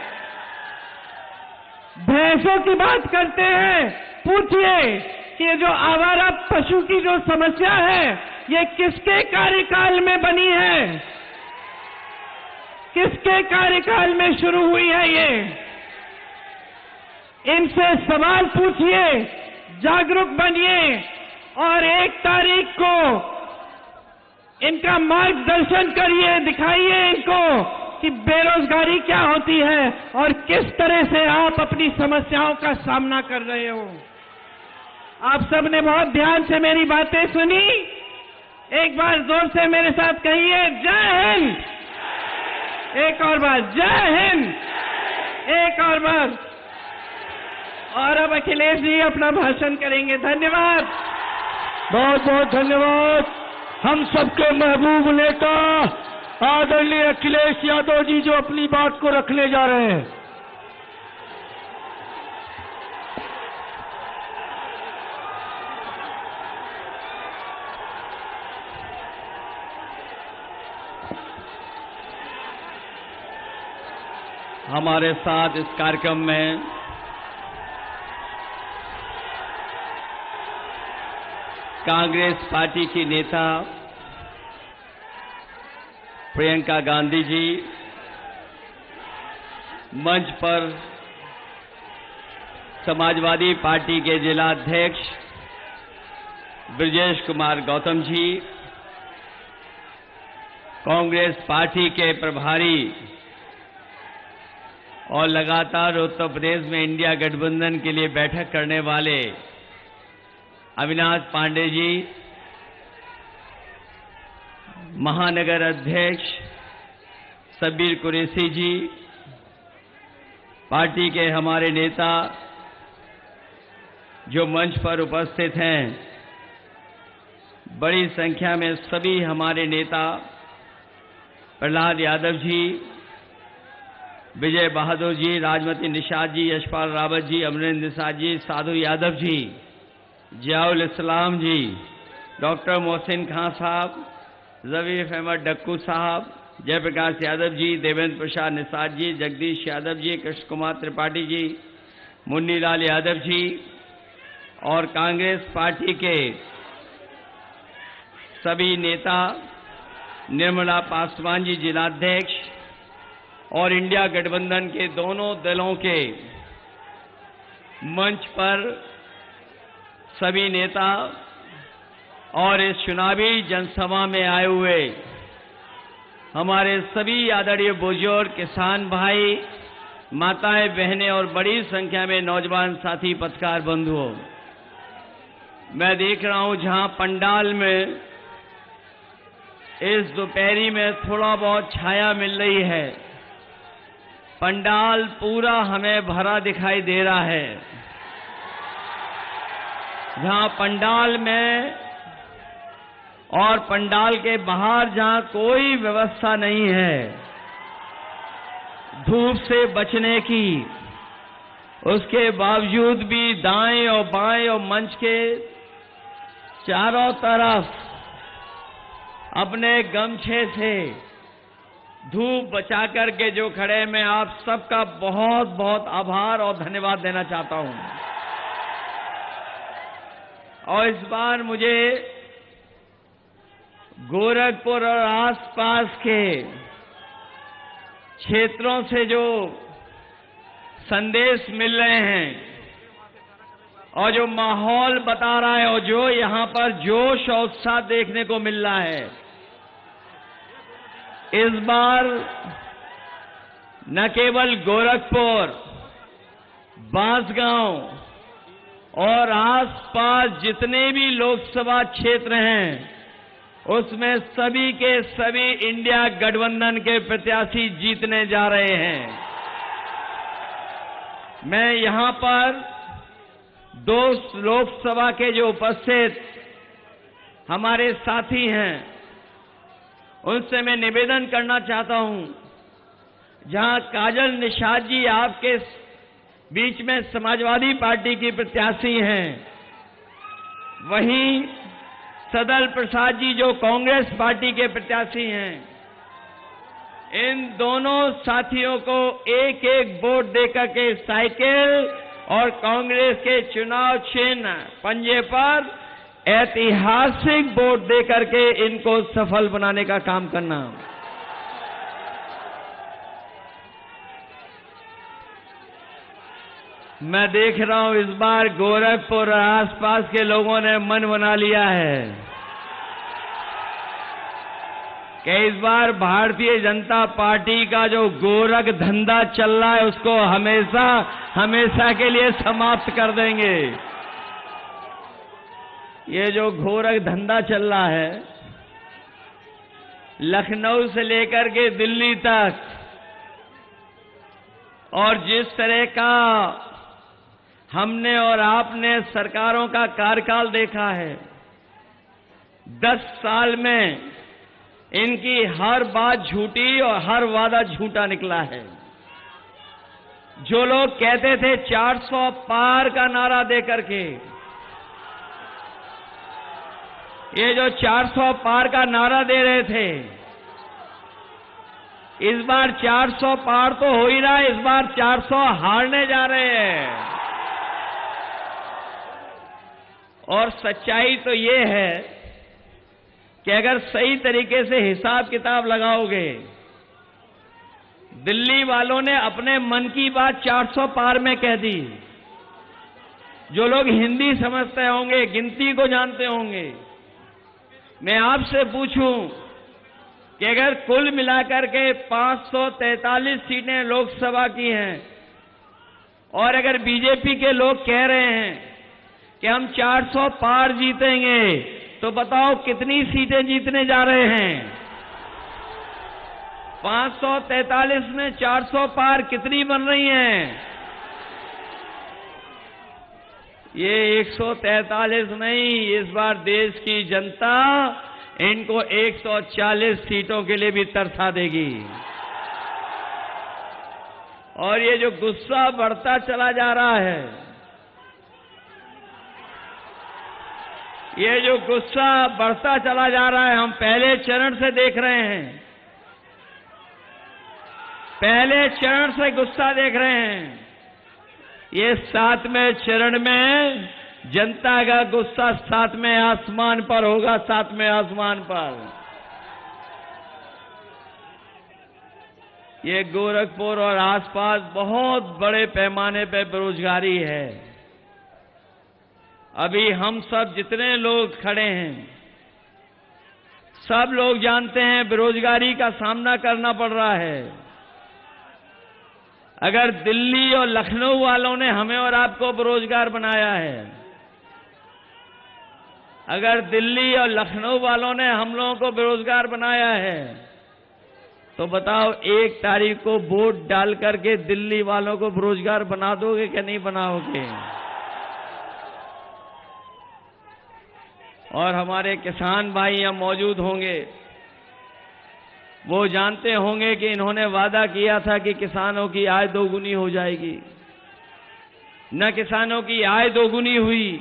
भैंसों की बात करते हैं। पूछिए कि ये जो आवारा पशु की जो समस्या है, ये किसके कार्यकाल में बनी है, किसके कार्यकाल में शुरू हुई है ये? इनसे सवाल पूछिए, जागरूक बनिए, और 1 तारीख को इनका मार्गदर्शन करिए, दिखाइए इनको कि बेरोजगारी क्या होती है और किस तरह से आप अपनी समस्याओं का सामना कर रहे हो। आप सबने बहुत ध्यान से मेरी बातें सुनी। एक बार जोर से मेरे साथ कहिए जय हिंद। एक और बार जय हिंद। एक और बार। और अब अखिलेश जी अपना भाषण करेंगे। धन्यवाद। बहुत बहुत धन्यवाद। हम सबके महबूब नेता आदरणीय अखिलेश यादव जी जो अपनी बात को रखने जा रहे हैं। हमारे साथ इस कार्यक्रम में कांग्रेस पार्टी की नेता प्रियंका गांधी जी, मंच पर समाजवादी पार्टी के जिला अध्यक्ष ब्रजेश कुमार गौतम जी, कांग्रेस पार्टी के प्रभारी और लगातार उत्तर प्रदेश में इंडिया गठबंधन के लिए बैठक करने वाले अविनाश पांडे जी, महानगर अध्यक्ष सबीर कुरैशी जी, पार्टी के हमारे नेता जो मंच पर उपस्थित हैं, बड़ी संख्या में सभी हमारे नेता प्रहलाद यादव जी, विजय बहादुर जी, राजमती निषाद जी, यशपाल रावत जी, अमरेंद्र निषाद जी, साधु यादव जी, जियाउल इस्लाम जी, डॉक्टर मोहसिन खान साहब, रवीफ अहमद डक्कू साहब, जयप्रकाश यादव जी, देवेंद्र प्रसाद निषाद जी, जगदीश यादव जी, कृष्ण कुमार त्रिपाठी जी, मुन्नीलाल यादव जी और कांग्रेस पार्टी के सभी नेता, निर्मला पासवान जी जिलाध्यक्ष और इंडिया गठबंधन के दोनों दलों के मंच पर सभी नेता और इस चुनावी जनसभा में आए हुए हमारे सभी आदरणीय बुजुर्ग, किसान भाई, माताएं, बहनें और बड़ी संख्या में नौजवान साथी पत्रकार बंधुओं, मैं देख रहा हूं जहां पंडाल में इस दोपहरी में थोड़ा बहुत छाया मिल रही है, पंडाल पूरा हमें भरा दिखाई दे रहा है। जहां पंडाल में और पंडाल के बाहर जहां कोई व्यवस्था नहीं है धूप से बचने की, उसके बावजूद भी दाएं और बाएं और मंच के चारों तरफ अपने गमछे से धूप बचा करके जो खड़े हैं, मैं आप सबका बहुत बहुत आभार और धन्यवाद देना चाहता हूं। और इस बार मुझे गोरखपुर और आसपास के क्षेत्रों से जो संदेश मिल रहे हैं और जो माहौल बता रहा है और जो यहां पर जोश और उत्साह देखने को मिल रहा है, इस बार न केवल गोरखपुर, बांसगांव और आसपास जितने भी लोकसभा क्षेत्र हैं, उसमें सभी के सभी इंडिया गठबंधन के प्रत्याशी जीतने जा रहे हैं। मैं यहां पर दो लोकसभा के जो उपस्थित हमारे साथी हैं, उनसे मैं निवेदन करना चाहता हूं, जहां काजल निषाद जी आपके बीच में समाजवादी पार्टी की प्रत्याशी हैं, वहीं सदल प्रसाद जी जो कांग्रेस पार्टी के प्रत्याशी हैं, इन दोनों साथियों को एक एक वोट देकर के साइकिल और कांग्रेस के चुनाव चिन्ह पंजे पर ऐतिहासिक वोट देकर के इनको सफल बनाने का काम करना। मैं देख रहा हूं इस बार गोरखपुर और आसपास के लोगों ने मन बना लिया है। कि इस बार भारतीय जनता पार्टी का जो गोरख धंधा चल रहा है उसको हमेशा हमेशा के लिए समाप्त कर देंगे। ये जो गोरख धंधा चल रहा है, लखनऊ से लेकर के दिल्ली तक, और जिस तरह का हमने और आपने सरकारों का कार्यकाल देखा है, 10 साल में इनकी हर बात झूठी और हर वादा झूठा निकला है। जो लोग कहते थे 400 पार का नारा देकर के, ये जो 400 पार का नारा दे रहे थे, इस बार 400 पार तो हो ही रहा है, इस बार 400 हारने जा रहे हैं। और सच्चाई तो ये है कि अगर सही तरीके से हिसाब किताब लगाओगे, दिल्ली वालों ने अपने मन की बात 400 पार में कह दी। जो लोग हिंदी समझते होंगे, गिनती को जानते होंगे, मैं आपसे पूछूं कि अगर कुल मिलाकर के 543 सीटें लोकसभा की हैं और अगर बीजेपी के लोग कह रहे हैं कि हम 400 पार जीतेंगे, तो बताओ कितनी सीटें जीतने जा रहे हैं? 543 में 400 पार कितनी बन रही हैं? ये 143 नहीं, इस बार देश की जनता इनको 140 सीटों के लिए भी तरसा देगी। और ये जो गुस्सा बढ़ता चला जा रहा है, ये जो गुस्सा बढ़ता चला जा रहा है, हम पहले चरण से देख रहे हैं, पहले चरण से गुस्सा देख रहे हैं। ये 7वें चरण में जनता का गुस्सा 7वें आसमान पर होगा, 7वें आसमान पर। ये गोरखपुर और आसपास बहुत बड़े पैमाने पर बेरोजगारी है। अभी हम सब जितने लोग खड़े हैं, सब लोग जानते हैं बेरोजगारी का सामना करना पड़ रहा है। अगर दिल्ली और लखनऊ वालों ने हमें और आपको बेरोजगार बनाया है, अगर दिल्ली और लखनऊ वालों ने हम लोगों को बेरोजगार बनाया है, तो बताओ 1 तारीख को वोट डाल करके दिल्ली वालों को बेरोजगार बना दोगे कि नहीं बनाओगे? और हमारे किसान भाई यहां मौजूद होंगे, वो जानते होंगे कि इन्होंने वादा किया था कि किसानों की आय दोगुनी हो जाएगी। न किसानों की आय दोगुनी हुई,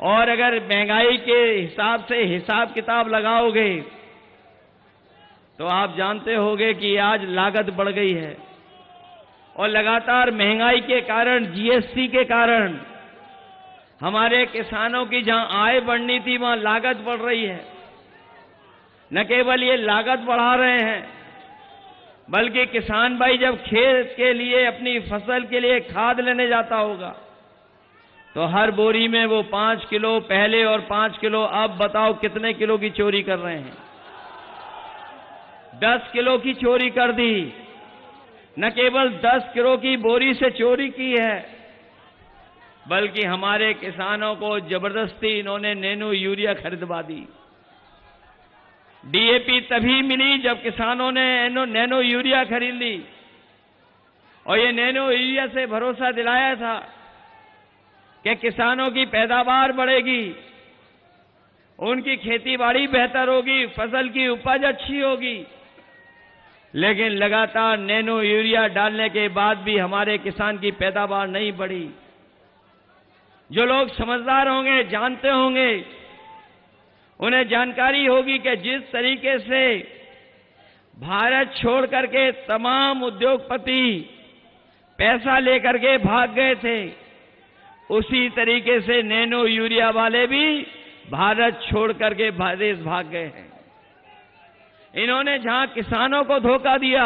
और अगर महंगाई के हिसाब से हिसाब किताब लगाओगे तो आप जानते होंगे कि आज लागत बढ़ गई है। और लगातार महंगाई के कारण, जीएसटी के कारण हमारे किसानों की जहां आय बढ़नी थी वहां लागत बढ़ रही है। न केवल ये लागत बढ़ा रहे हैं, बल्कि किसान भाई जब खेत के लिए, अपनी फसल के लिए खाद लेने जाता होगा, तो हर बोरी में वो 5 किलो पहले और 5 किलो अब, बताओ कितने किलो की चोरी कर रहे हैं? 10 किलो की चोरी कर दी। न केवल 10 किलो की बोरी से चोरी की है, बल्कि हमारे किसानों को जबरदस्ती इन्होंने नैनो यूरिया खरीदवा दी। डीएपी तभी मिली जब किसानों ने नैनो यूरिया खरीद ली, और ये नैनो यूरिया से भरोसा दिलाया था कि किसानों की पैदावार बढ़ेगी, उनकी खेतीबाड़ी बेहतर होगी, फसल की उपज अच्छी होगी। लेकिन लगातार नैनो यूरिया डालने के बाद भी हमारे किसान की पैदावार नहीं बढ़ी। जो लोग समझदार होंगे, जानते होंगे, उन्हें जानकारी होगी कि जिस तरीके से भारत छोड़ करके तमाम उद्योगपति पैसा लेकर के भाग गए थे, उसी तरीके से नैनो यूरिया वाले भी भारत छोड़ करके देश भाग गए हैं। इन्होंने जहां किसानों को धोखा दिया,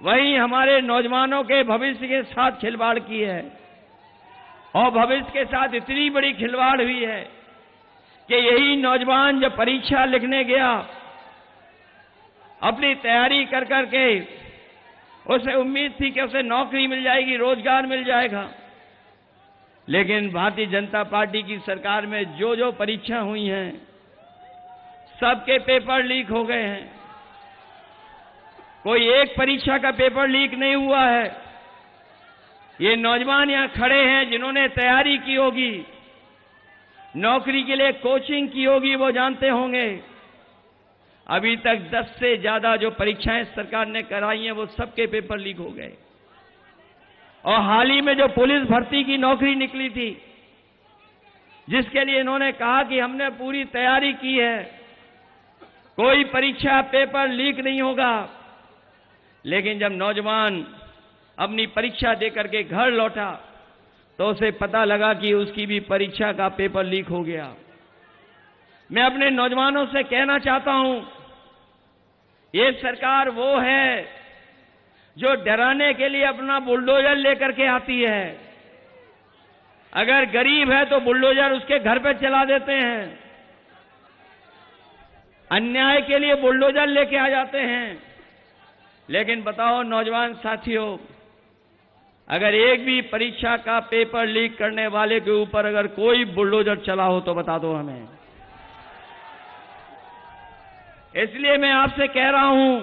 वहीं हमारे नौजवानों के भविष्य के साथ खिलवाड़ की है। और भविष्य के साथ इतनी बड़ी खिलवाड़ हुई है कि यही नौजवान जब परीक्षा लिखने गया, अपनी तैयारी कर करके उसे उम्मीद थी कि उसे नौकरी मिल जाएगी, रोजगार मिल जाएगा, लेकिन भारतीय जनता पार्टी की सरकार में जो जो परीक्षा हुई हैं, सबके पेपर लीक हो गए हैं। कोई एक परीक्षा का पेपर लीक नहीं हुआ है। ये नौजवान यहां खड़े हैं जिन्होंने तैयारी की होगी, नौकरी के लिए कोचिंग की होगी, वो जानते होंगे अभी तक 10 से ज्यादा जो परीक्षाएं सरकार ने कराई हैं, वो सबके पेपर लीक हो गए। और हाल ही में जो पुलिस भर्ती की नौकरी निकली थी, जिसके लिए इन्होंने कहा कि हमने पूरी तैयारी की है, कोई परीक्षा पेपर लीक नहीं होगा, लेकिन जब नौजवान अपनी परीक्षा देकर के घर लौटा तो उसे पता लगा कि उसकी भी परीक्षा का पेपर लीक हो गया। मैं अपने नौजवानों से कहना चाहता हूं, ये सरकार वो है जो डराने के लिए अपना बुलडोजर लेकर के आती है। अगर गरीब है तो बुलडोजर उसके घर पे चला देते हैं, अन्याय के लिए बुलडोजर लेके आ जाते हैं। लेकिन बताओ नौजवान साथियों, अगर एक भी परीक्षा का पेपर लीक करने वाले के ऊपर अगर कोई बुलडोजर चला हो तो बता दो हमें। इसलिए मैं आपसे कह रहा हूं,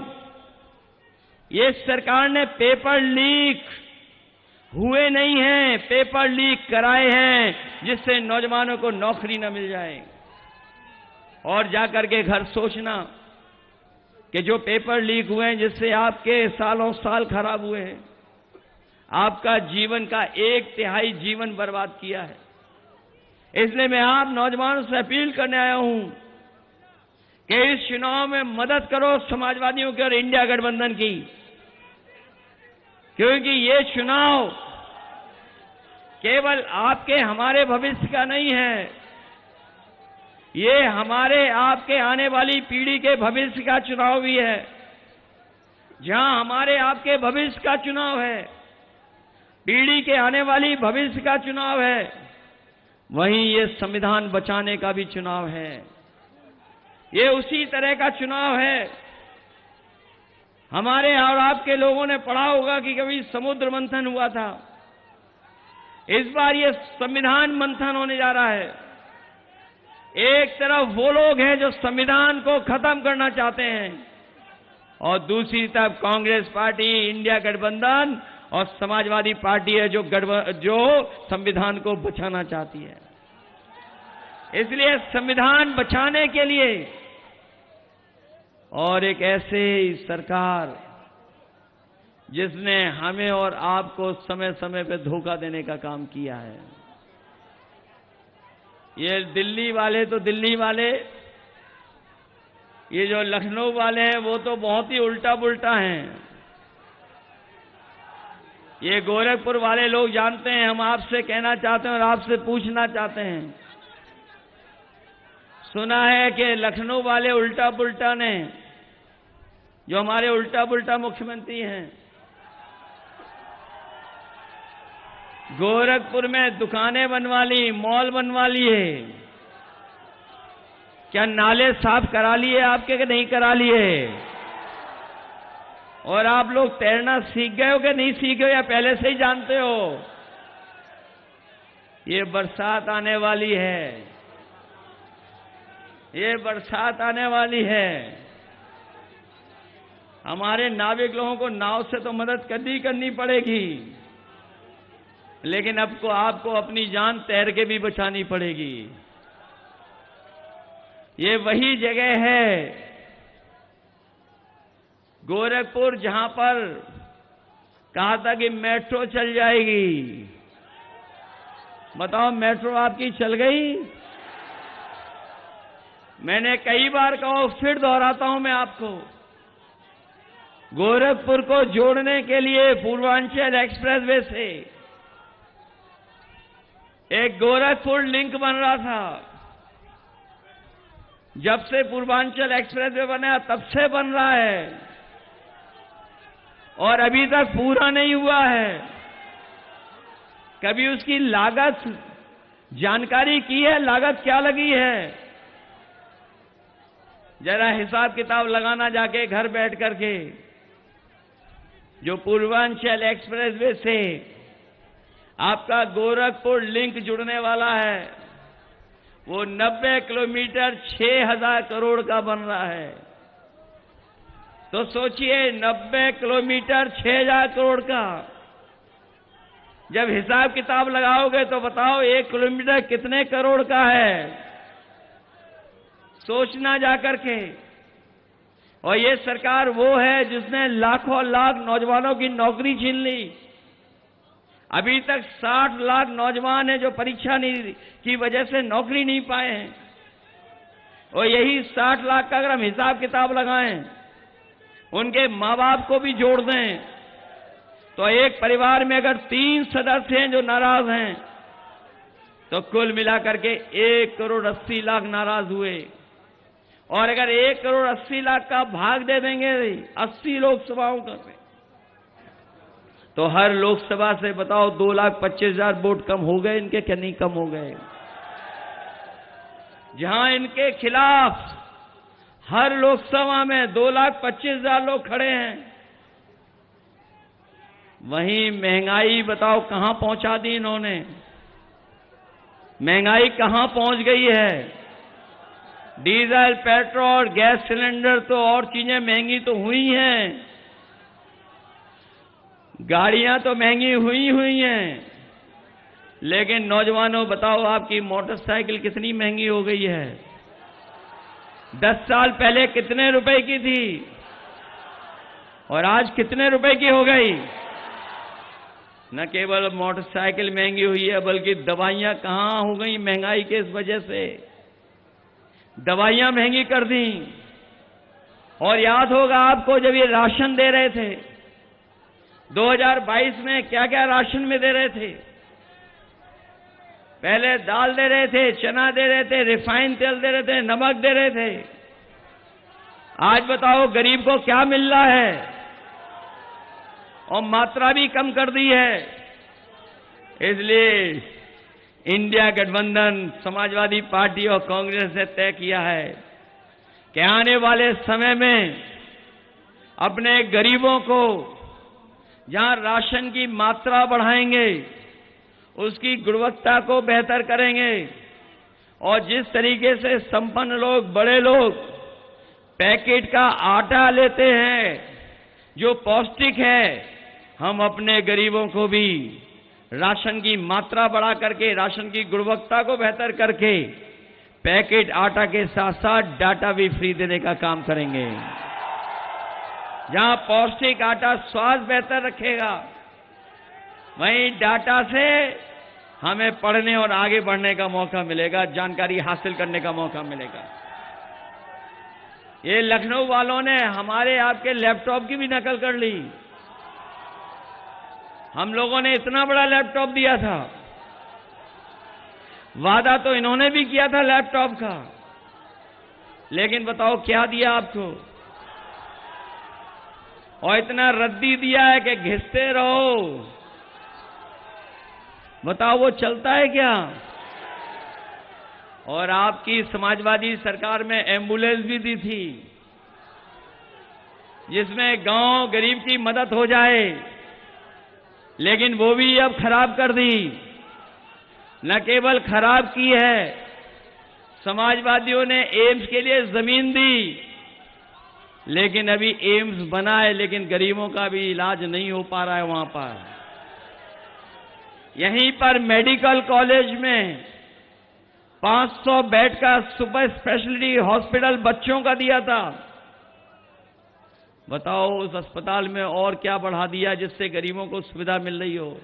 ये सरकार ने पेपर लीक हुए नहीं हैं, पेपर लीक कराए हैं, जिससे नौजवानों को नौकरी न मिल जाए। और जाकर के घर सोचना कि जो पेपर लीक हुए हैं, जिससे आपके सालों साल खराब हुए हैं, आपका जीवन का 1/3 जीवन बर्बाद किया है। इसलिए मैं आप नौजवानों से अपील करने आया हूं कि इस चुनाव में मदद करो समाजवादियों की और इंडिया गठबंधन की, क्योंकि ये चुनाव केवल आपके हमारे भविष्य का नहीं है, ये हमारे आपके आने वाली पीढ़ी के भविष्य का चुनाव भी है। जहां हमारे आपके भविष्य का चुनाव है, पीढ़ी के आने वाली भविष्य का चुनाव है, वहीं ये संविधान बचाने का भी चुनाव है। ये उसी तरह का चुनाव है। हमारे और आपके लोगों ने पढ़ा होगा कि कभी समुद्र मंथन हुआ था, इस बार ये संविधान मंथन होने जा रहा है। एक तरफ वो लोग हैं जो संविधान को खत्म करना चाहते हैं, और दूसरी तरफ कांग्रेस पार्टी, इंडिया गठबंधन और समाजवादी पार्टी है जो संविधान को बचाना चाहती है। इसलिए संविधान बचाने के लिए और एक ऐसे सरकार जिसने हमें और आपको समय समय पे धोखा देने का काम किया है। ये दिल्ली वाले तो दिल्ली वाले, ये जो लखनऊ वाले हैं वो तो बहुत ही उल्टा पुल्टा हैं। ये गोरखपुर वाले लोग जानते हैं। हम आपसे कहना चाहते हैं और आपसे पूछना चाहते हैं, सुना है कि लखनऊ वाले उल्टा पुल्टा ने, जो हमारे उल्टा पुल्टा मुख्यमंत्री हैं, गोरखपुर में दुकानें बनवा ली, मॉल बनवा लिए। क्या नाले साफ करा लिए आपके कि नहीं करा लिए? और आप लोग तैरना सीख गए हो कि नहीं सीखे हो, या पहले से ही जानते हो? ये बरसात आने वाली है, ये बरसात आने वाली है। हमारे नाविक लोगों को नाव से तो मदद करनी पड़ेगी, लेकिन अब को आपको अपनी जान तैर के भी बचानी पड़ेगी। ये वही जगह है गोरखपुर जहां पर कहा था कि मेट्रो चल जाएगी। बताओ मेट्रो आपकी चल गई? मैंने कई बार कहा, फिर दोहराता हूं मैं आपको, गोरखपुर को जोड़ने के लिए पूर्वांचल एक्सप्रेसवे से एक गोरखपुर लिंक बन रहा था। जब से पूर्वांचल एक्सप्रेसवे बना तब से बन रहा है, और अभी तक पूरा नहीं हुआ है। कभी उसकी लागत जानकारी की है? लागत क्या लगी है? जरा हिसाब किताब लगाना जाके घर बैठ करके। जो पूर्वांचल एक्सप्रेसवे से आपका गोरखपुर लिंक जुड़ने वाला है, वो 90 किलोमीटर 6,000 करोड़ का बन रहा है। तो सोचिए 90 किलोमीटर 6,000 करोड़ का जब हिसाब किताब लगाओगे तो बताओ 1 किलोमीटर कितने करोड़ का है, सोचना जाकर के। और ये सरकार वो है जिसने लाखों लाख नौजवानों की नौकरी छीन ली। अभी तक 60 लाख नौजवान हैं जो परीक्षा नहीं की वजह से नौकरी नहीं पाए हैं। और यही 60 लाख का अगर हम हिसाब किताब लगाएं, उनके माँ बाप को भी जोड़ दें, तो एक परिवार में अगर 3 सदस्य हैं जो नाराज हैं, तो कुल मिलाकर के 1 करोड़ 80 लाख नाराज हुए। और अगर 1 करोड़ 80 लाख का भाग दे देंगे 80 लोकसभाओं का, तो हर लोकसभा से बताओ 2,25,000 वोट कम हो गए इनके, क्या नहीं कम हो गए? जहां इनके खिलाफ हर लोकसभा में 2,25,000 लोग खड़े हैं, वहीं महंगाई बताओ कहां पहुंचा दी इन्होंने। महंगाई कहां पहुंच गई है? डीजल, पेट्रोल, गैस सिलेंडर तो और चीजें महंगी तो हुई हैं, गाड़ियां तो महंगी हुई हैं, लेकिन नौजवानों बताओ आपकी मोटरसाइकिल कितनी महंगी हो गई है? 10 साल पहले कितने रुपए की थी और आज कितने रुपए की हो गई? न केवल मोटरसाइकिल महंगी हुई है, बल्कि दवाइयां कहां हो गई महंगाई के इस वजह से। दवाइयां महंगी कर दी। और याद होगा आपको जब ये राशन दे रहे थे 2022 में, क्या क्या राशन में दे रहे थे? पहले दाल दे रहे थे, चना दे रहे थे, रिफाइंड तेल दे रहे थे, नमक दे रहे थे। आज बताओ गरीब को क्या मिल रहा है? और मात्रा भी कम कर दी है। इसलिए इंडिया गठबंधन समाजवादी पार्टी और कांग्रेस ने तय किया है कि आने वाले समय में अपने गरीबों को जहां राशन की मात्रा बढ़ाएंगे, उसकी गुणवत्ता को बेहतर करेंगे। और जिस तरीके से संपन्न लोग, बड़े लोग पैकेट का आटा लेते हैं जो पौष्टिक है, हम अपने गरीबों को भी राशन की मात्रा बढ़ा करके, राशन की गुणवत्ता को बेहतर करके, पैकेट आटा के साथ साथ डाटा भी फ्री देने का काम करेंगे। जहां पौष्टिक आटा स्वास्थ्य बेहतर रखेगा, वहीं डाटा से हमें पढ़ने और आगे बढ़ने का मौका मिलेगा, जानकारी हासिल करने का मौका मिलेगा। ये लखनऊ वालों ने हमारे आपके लैपटॉप की भी नकल कर ली। हम लोगों ने इतना बड़ा लैपटॉप दिया था, वादा तो इन्होंने भी किया था लैपटॉप का, लेकिन बताओ क्या दिया आपको? और इतना रद्दी दिया है कि घिसते रहो। बताओ वो चलता है क्या? और आपकी समाजवादी सरकार में एम्बुलेंस भी दी थी, जिसमें गांव गरीब की मदद हो जाए, लेकिन वो भी अब खराब कर दी। न केवल खराब की है, समाजवादियों ने एम्स के लिए जमीन दी, लेकिन अभी एम्स बना है, लेकिन गरीबों का भी इलाज नहीं हो पा रहा है वहां पर। यहीं पर मेडिकल कॉलेज में 500 बेड का सुपर स्पेशलिटी हॉस्पिटल बच्चों का दिया था। बताओ उस अस्पताल में और क्या बढ़ा दिया जिससे गरीबों को सुविधा मिल रही हो?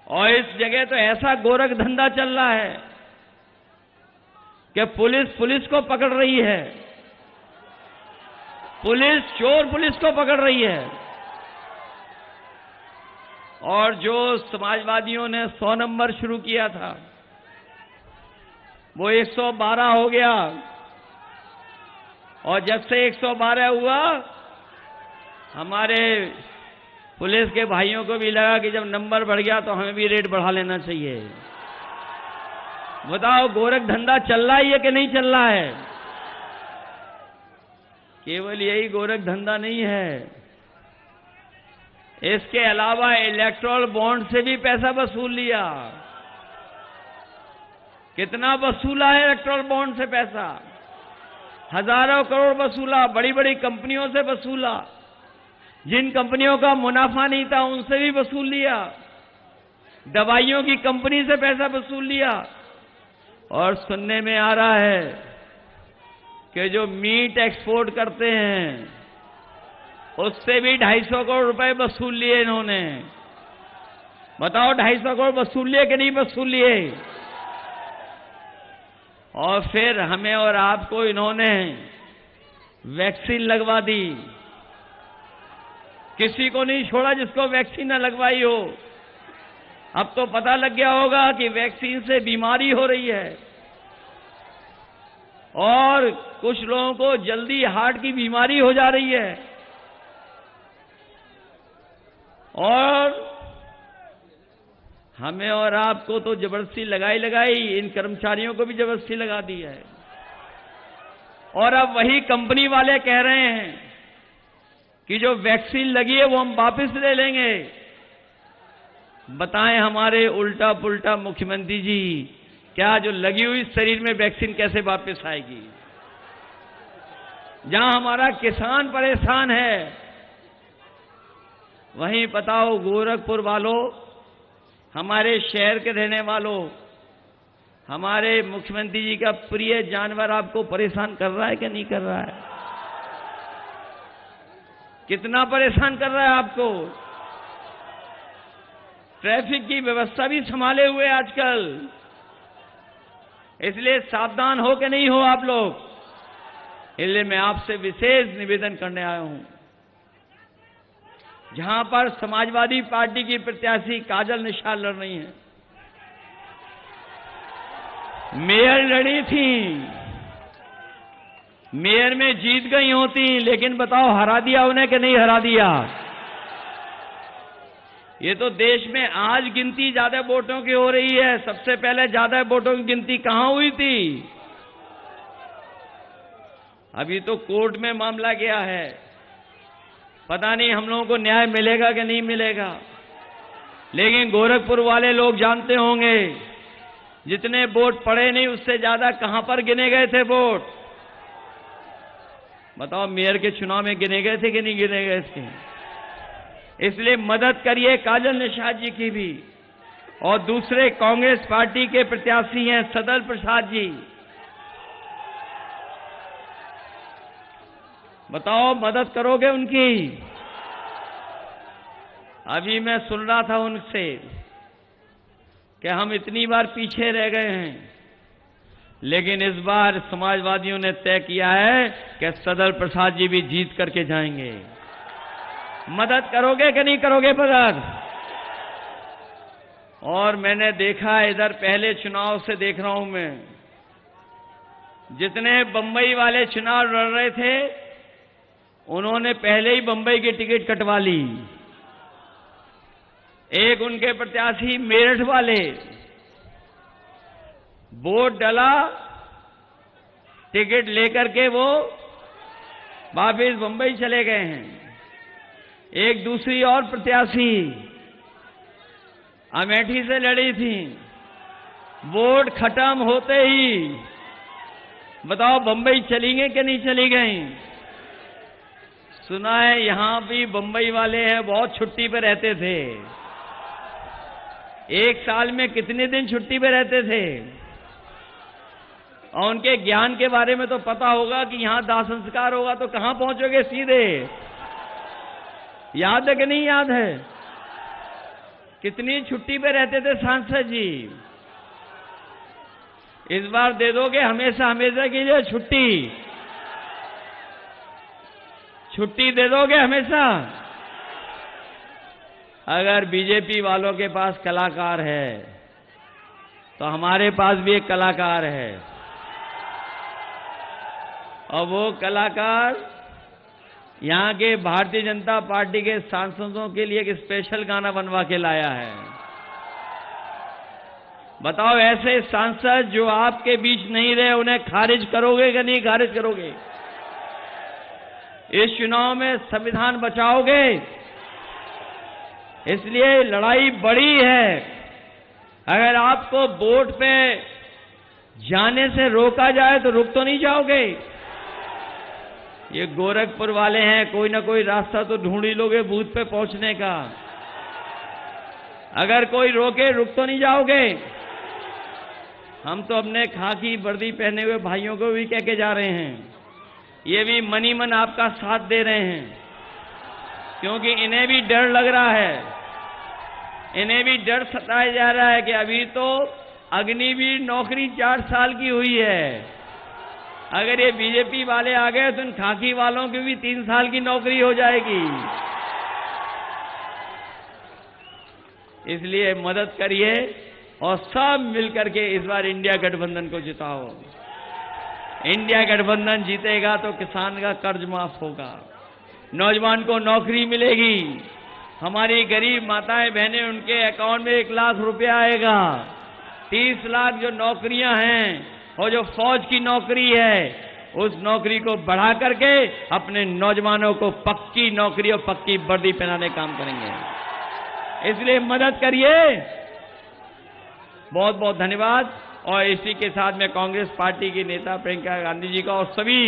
और इस जगह तो ऐसा गोरख धंधा चल रहा है कि पुलिस को पकड़ रही है, चोर पुलिस को पकड़ रही है। और जो समाजवादियों ने 100 नंबर शुरू किया था, वो 112 हो गया। और जब से 112 हुआ, हमारे पुलिस के भाइयों को भी लगा कि जब नंबर बढ़ गया तो हमें भी रेट बढ़ा लेना चाहिए। बताओ गोरख धंधा चल रहा है कि नहीं चल रहा है? केवल यही गोरख धंधा नहीं है, इसके अलावा इलेक्टोरल बॉन्ड से भी पैसा वसूल लिया। कितना वसूला है इलेक्टोरल बॉन्ड से पैसा? हजारों करोड़ वसूला, बड़ी बड़ी कंपनियों से वसूला, जिन कंपनियों का मुनाफा नहीं था उनसे भी वसूल लिया, दवाइयों की कंपनी से पैसा वसूल लिया। और सुनने में आ रहा है कि जो मीट एक्सपोर्ट करते हैं उससे भी 250 करोड़ रुपए वसूल लिए इन्होंने। बताओ 250 करोड़ वसूल लिए कि नहीं वसूल लिए? और फिर हमें और आपको इन्होंने वैक्सीन लगवा दी। किसी को नहीं छोड़ा जिसको वैक्सीन न लगवाई हो। अब तो पता लग गया होगा कि वैक्सीन से बीमारी हो रही है, और कुछ लोगों को जल्दी हार्ट की बीमारी हो जा रही है। और हमें और आपको तो जबरदस्ती लगाई, इन कर्मचारियों को भी जबरदस्ती लगा दी है। और अब वही कंपनी वाले कह रहे हैं कि जो वैक्सीन लगी है वो हम वापस ले लेंगे। बताएं हमारे उल्टा पुल्टा मुख्यमंत्री जी, क्या जो लगी हुई शरीर में वैक्सीन कैसे वापस आएगी? जहां हमारा किसान परेशान है, वहीं बताओ गोरखपुर वालों, हमारे शहर के रहने वालों, हमारे मुख्यमंत्री जी का प्रिय जानवर आपको परेशान कर रहा है कि नहीं कर रहा है? कितना परेशान कर रहा है आपको? ट्रैफिक की व्यवस्था भी संभाले हुए आजकल, इसलिए सावधान हो कि नहीं हो आप लोग? इसलिए मैं आपसे विशेष निवेदन करने आया हूं। जहां पर समाजवादी पार्टी की प्रत्याशी काजल निषाद लड़ रही हैं, मेयर लड़ी थी, मेयर में जीत गई होती, लेकिन बताओ हरा दिया उन्हें कि नहीं हरा दिया? ये तो देश में आज गिनती ज्यादा वोटों की हो रही है, सबसे पहले ज्यादा वोटों की गिनती कहां हुई थी? अभी तो कोर्ट में मामला गया है, पता नहीं हम लोगों को न्याय मिलेगा कि नहीं मिलेगा। लेकिन गोरखपुर वाले लोग जानते होंगे, जितने वोट पड़े नहीं उससे ज्यादा कहां पर गिने गए थे वोट? बताओ मेयर के चुनाव में गिने गए थे कि नहीं गिने गए थे? इसलिए मदद करिए काजल निषाद जी की भी। और दूसरे कांग्रेस पार्टी के प्रत्याशी हैं सदल प्रसाद जी, बताओ मदद करोगे उनकी? अभी मैं सुन रहा था उनसे कि हम इतनी बार पीछे रह गए हैं, लेकिन इस बार समाजवादियों ने तय किया है कि सदल प्रसाद जी भी जीत करके जाएंगे। मदद करोगे कि नहीं करोगे मदद? और मैंने देखा इधर, पहले चुनाव से देख रहा हूं मैं, जितने बंबई वाले चुनाव लड़ रहे थे उन्होंने पहले ही बंबई की टिकट कटवा ली। एक उनके प्रत्याशी मेरठ वाले, वोट डाला, टिकट लेकर के वो वापिस बंबई चले गए हैं। एक दूसरी और प्रत्याशी अमेठी से लड़ी थी, वोट खत्म होते ही बताओ बंबई चली गई कि नहीं चली गई? सुना है यहां भी बंबई वाले हैं, बहुत छुट्टी पे रहते थे। एक साल में कितने दिन छुट्टी पे रहते थे? और उनके ज्ञान के बारे में तो पता होगा कि यहां दाह संस्कार होगा तो कहां पहुंचोगे सीधे? याद है कि नहीं याद है? कितनी छुट्टी पे रहते थे सांसद जी? इस बार दे दोगे हमेशा हमेशा के लिए छुट्टी? छुट्टी दे दोगे हमेशा? अगर बीजेपी वालों के पास कलाकार है तो हमारे पास भी एक कलाकार है, और वो कलाकार यहां के भारतीय जनता पार्टी के सांसदों के लिए एक स्पेशल गाना बनवा के लाया है। बताओ ऐसे सांसद जो आपके बीच नहीं रहे उन्हें खारिज करोगे कि नहीं खारिज करोगे? इस चुनाव में संविधान बचाओगे? इसलिए लड़ाई बड़ी है। अगर आपको वोट पे जाने से रोका जाए तो रुक तो नहीं जाओगे? ये गोरखपुर वाले हैं, कोई ना कोई रास्ता तो ढूंढ ही लोगे बूथ पे पहुंचने का। अगर कोई रोके, रुक तो नहीं जाओगे? हम तो अपने खाकी वर्दी पहने हुए भाइयों को भी कह के जा रहे हैं, ये भी मनी मन आपका साथ दे रहे हैं, क्योंकि इन्हें भी डर लग रहा है, इन्हें भी डर सताया जा रहा है कि अभी तो अग्निवीर नौकरी 4 साल की हुई है, अगर ये बीजेपी वाले आ गए तो इन खाकी वालों की भी 3 साल की नौकरी हो जाएगी। इसलिए मदद करिए और सब मिलकर के इस बार इंडिया गठबंधन को जिताओ। इंडिया गठबंधन जीतेगा तो किसान का कर्ज माफ होगा, नौजवान को नौकरी मिलेगी, हमारी गरीब माताएं बहनें उनके अकाउंट में 1 लाख रुपया आएगा, 30 लाख जो नौकरियां हैं और जो फौज की नौकरी है उस नौकरी को बढ़ा करके अपने नौजवानों को पक्की नौकरी और पक्की वर्दी पहनाने का काम करेंगे। इसलिए मदद करिए। बहुत बहुत धन्यवाद। और इसी के साथ में कांग्रेस पार्टी की नेता प्रियंका गांधी जी का और सभी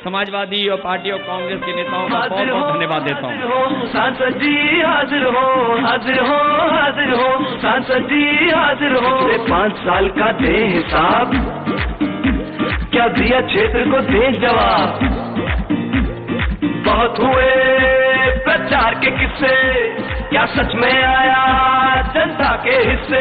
समाजवादी और पार्टी और कांग्रेस के नेताओं का बहुत बहुत धन्यवाद देता हूं। सांसद जी हाजिर हो, हाजिर हो, हाजिर हो, सांसद जी हाजिर हो। 5 साल का दे हिसाब, क्या दिया क्षेत्र को दे जवाब। बहुत हुए प्रचार के किस्से, क्या सच में आया जनता के हिस्से।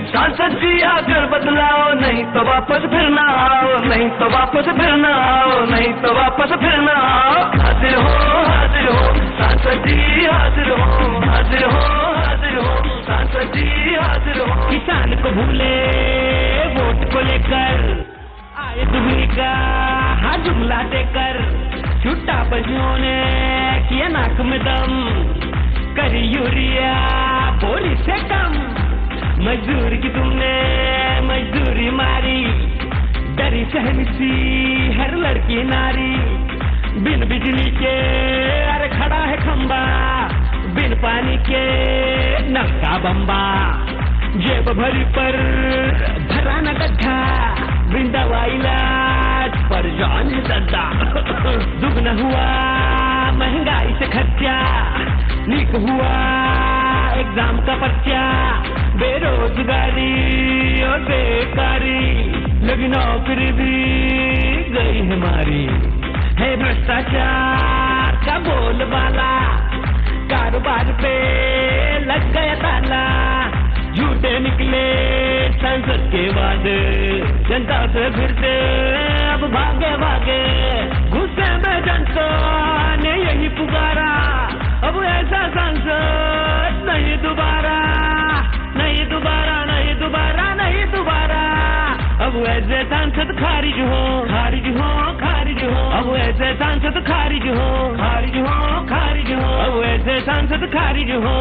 सांसद जी आकर बदलाओ, नहीं तो वापस फिर ना आओ, नहीं तो वापस फिर ना आओ, नहीं तो वापस फिर ना आओ। हाजिर हो, हाजिर हो, सांसद जी हाजिर हो, हाजिर हो, हाजिर हो, सांसद जी हाजिर हो। किसान को भूले वोट को लेकर आए दुबली का हाथ जुमला देकर, छुट्टा पशुओं ने किया नाक में दम, करी यूरिया बोरी से कम। मजदूर की तुमने मजदूरी मारी, डरी सहनी सी हर लड़की नारी। बिन बिजली के अरे खड़ा है खंबा, बिन पानी के नक्का बम्बा। जेब भरी पर भरा न गड्ढा, बिन दवा इलाज पर जान सदा। दुगना हुआ महंगाई से खर्चा, नीक हुआ एग्जाम का पर्चा। बेरोजगारी और बेकारी, लगी नौकरी भी गई हमारी। है भ्रष्टाचार का बोलबाला, कारोबार पे लग गया ताला। झूठे निकले संसद के वादे, जनता से फिरते अब भागे भागे। गुस्से में जनता ने यही पुकारा, अब ऐसा संसद नहीं दोबारा, नहीं दोबारा, नहीं दोबारा, नहीं दोबारा। अब ऐसे सांसद खारिज हो, खारिज हो, खारिज हो। अब ऐसे सांसद खारिज हो, खारिज हो, खारिज हो। अब ऐसे सांसद खारिज हो।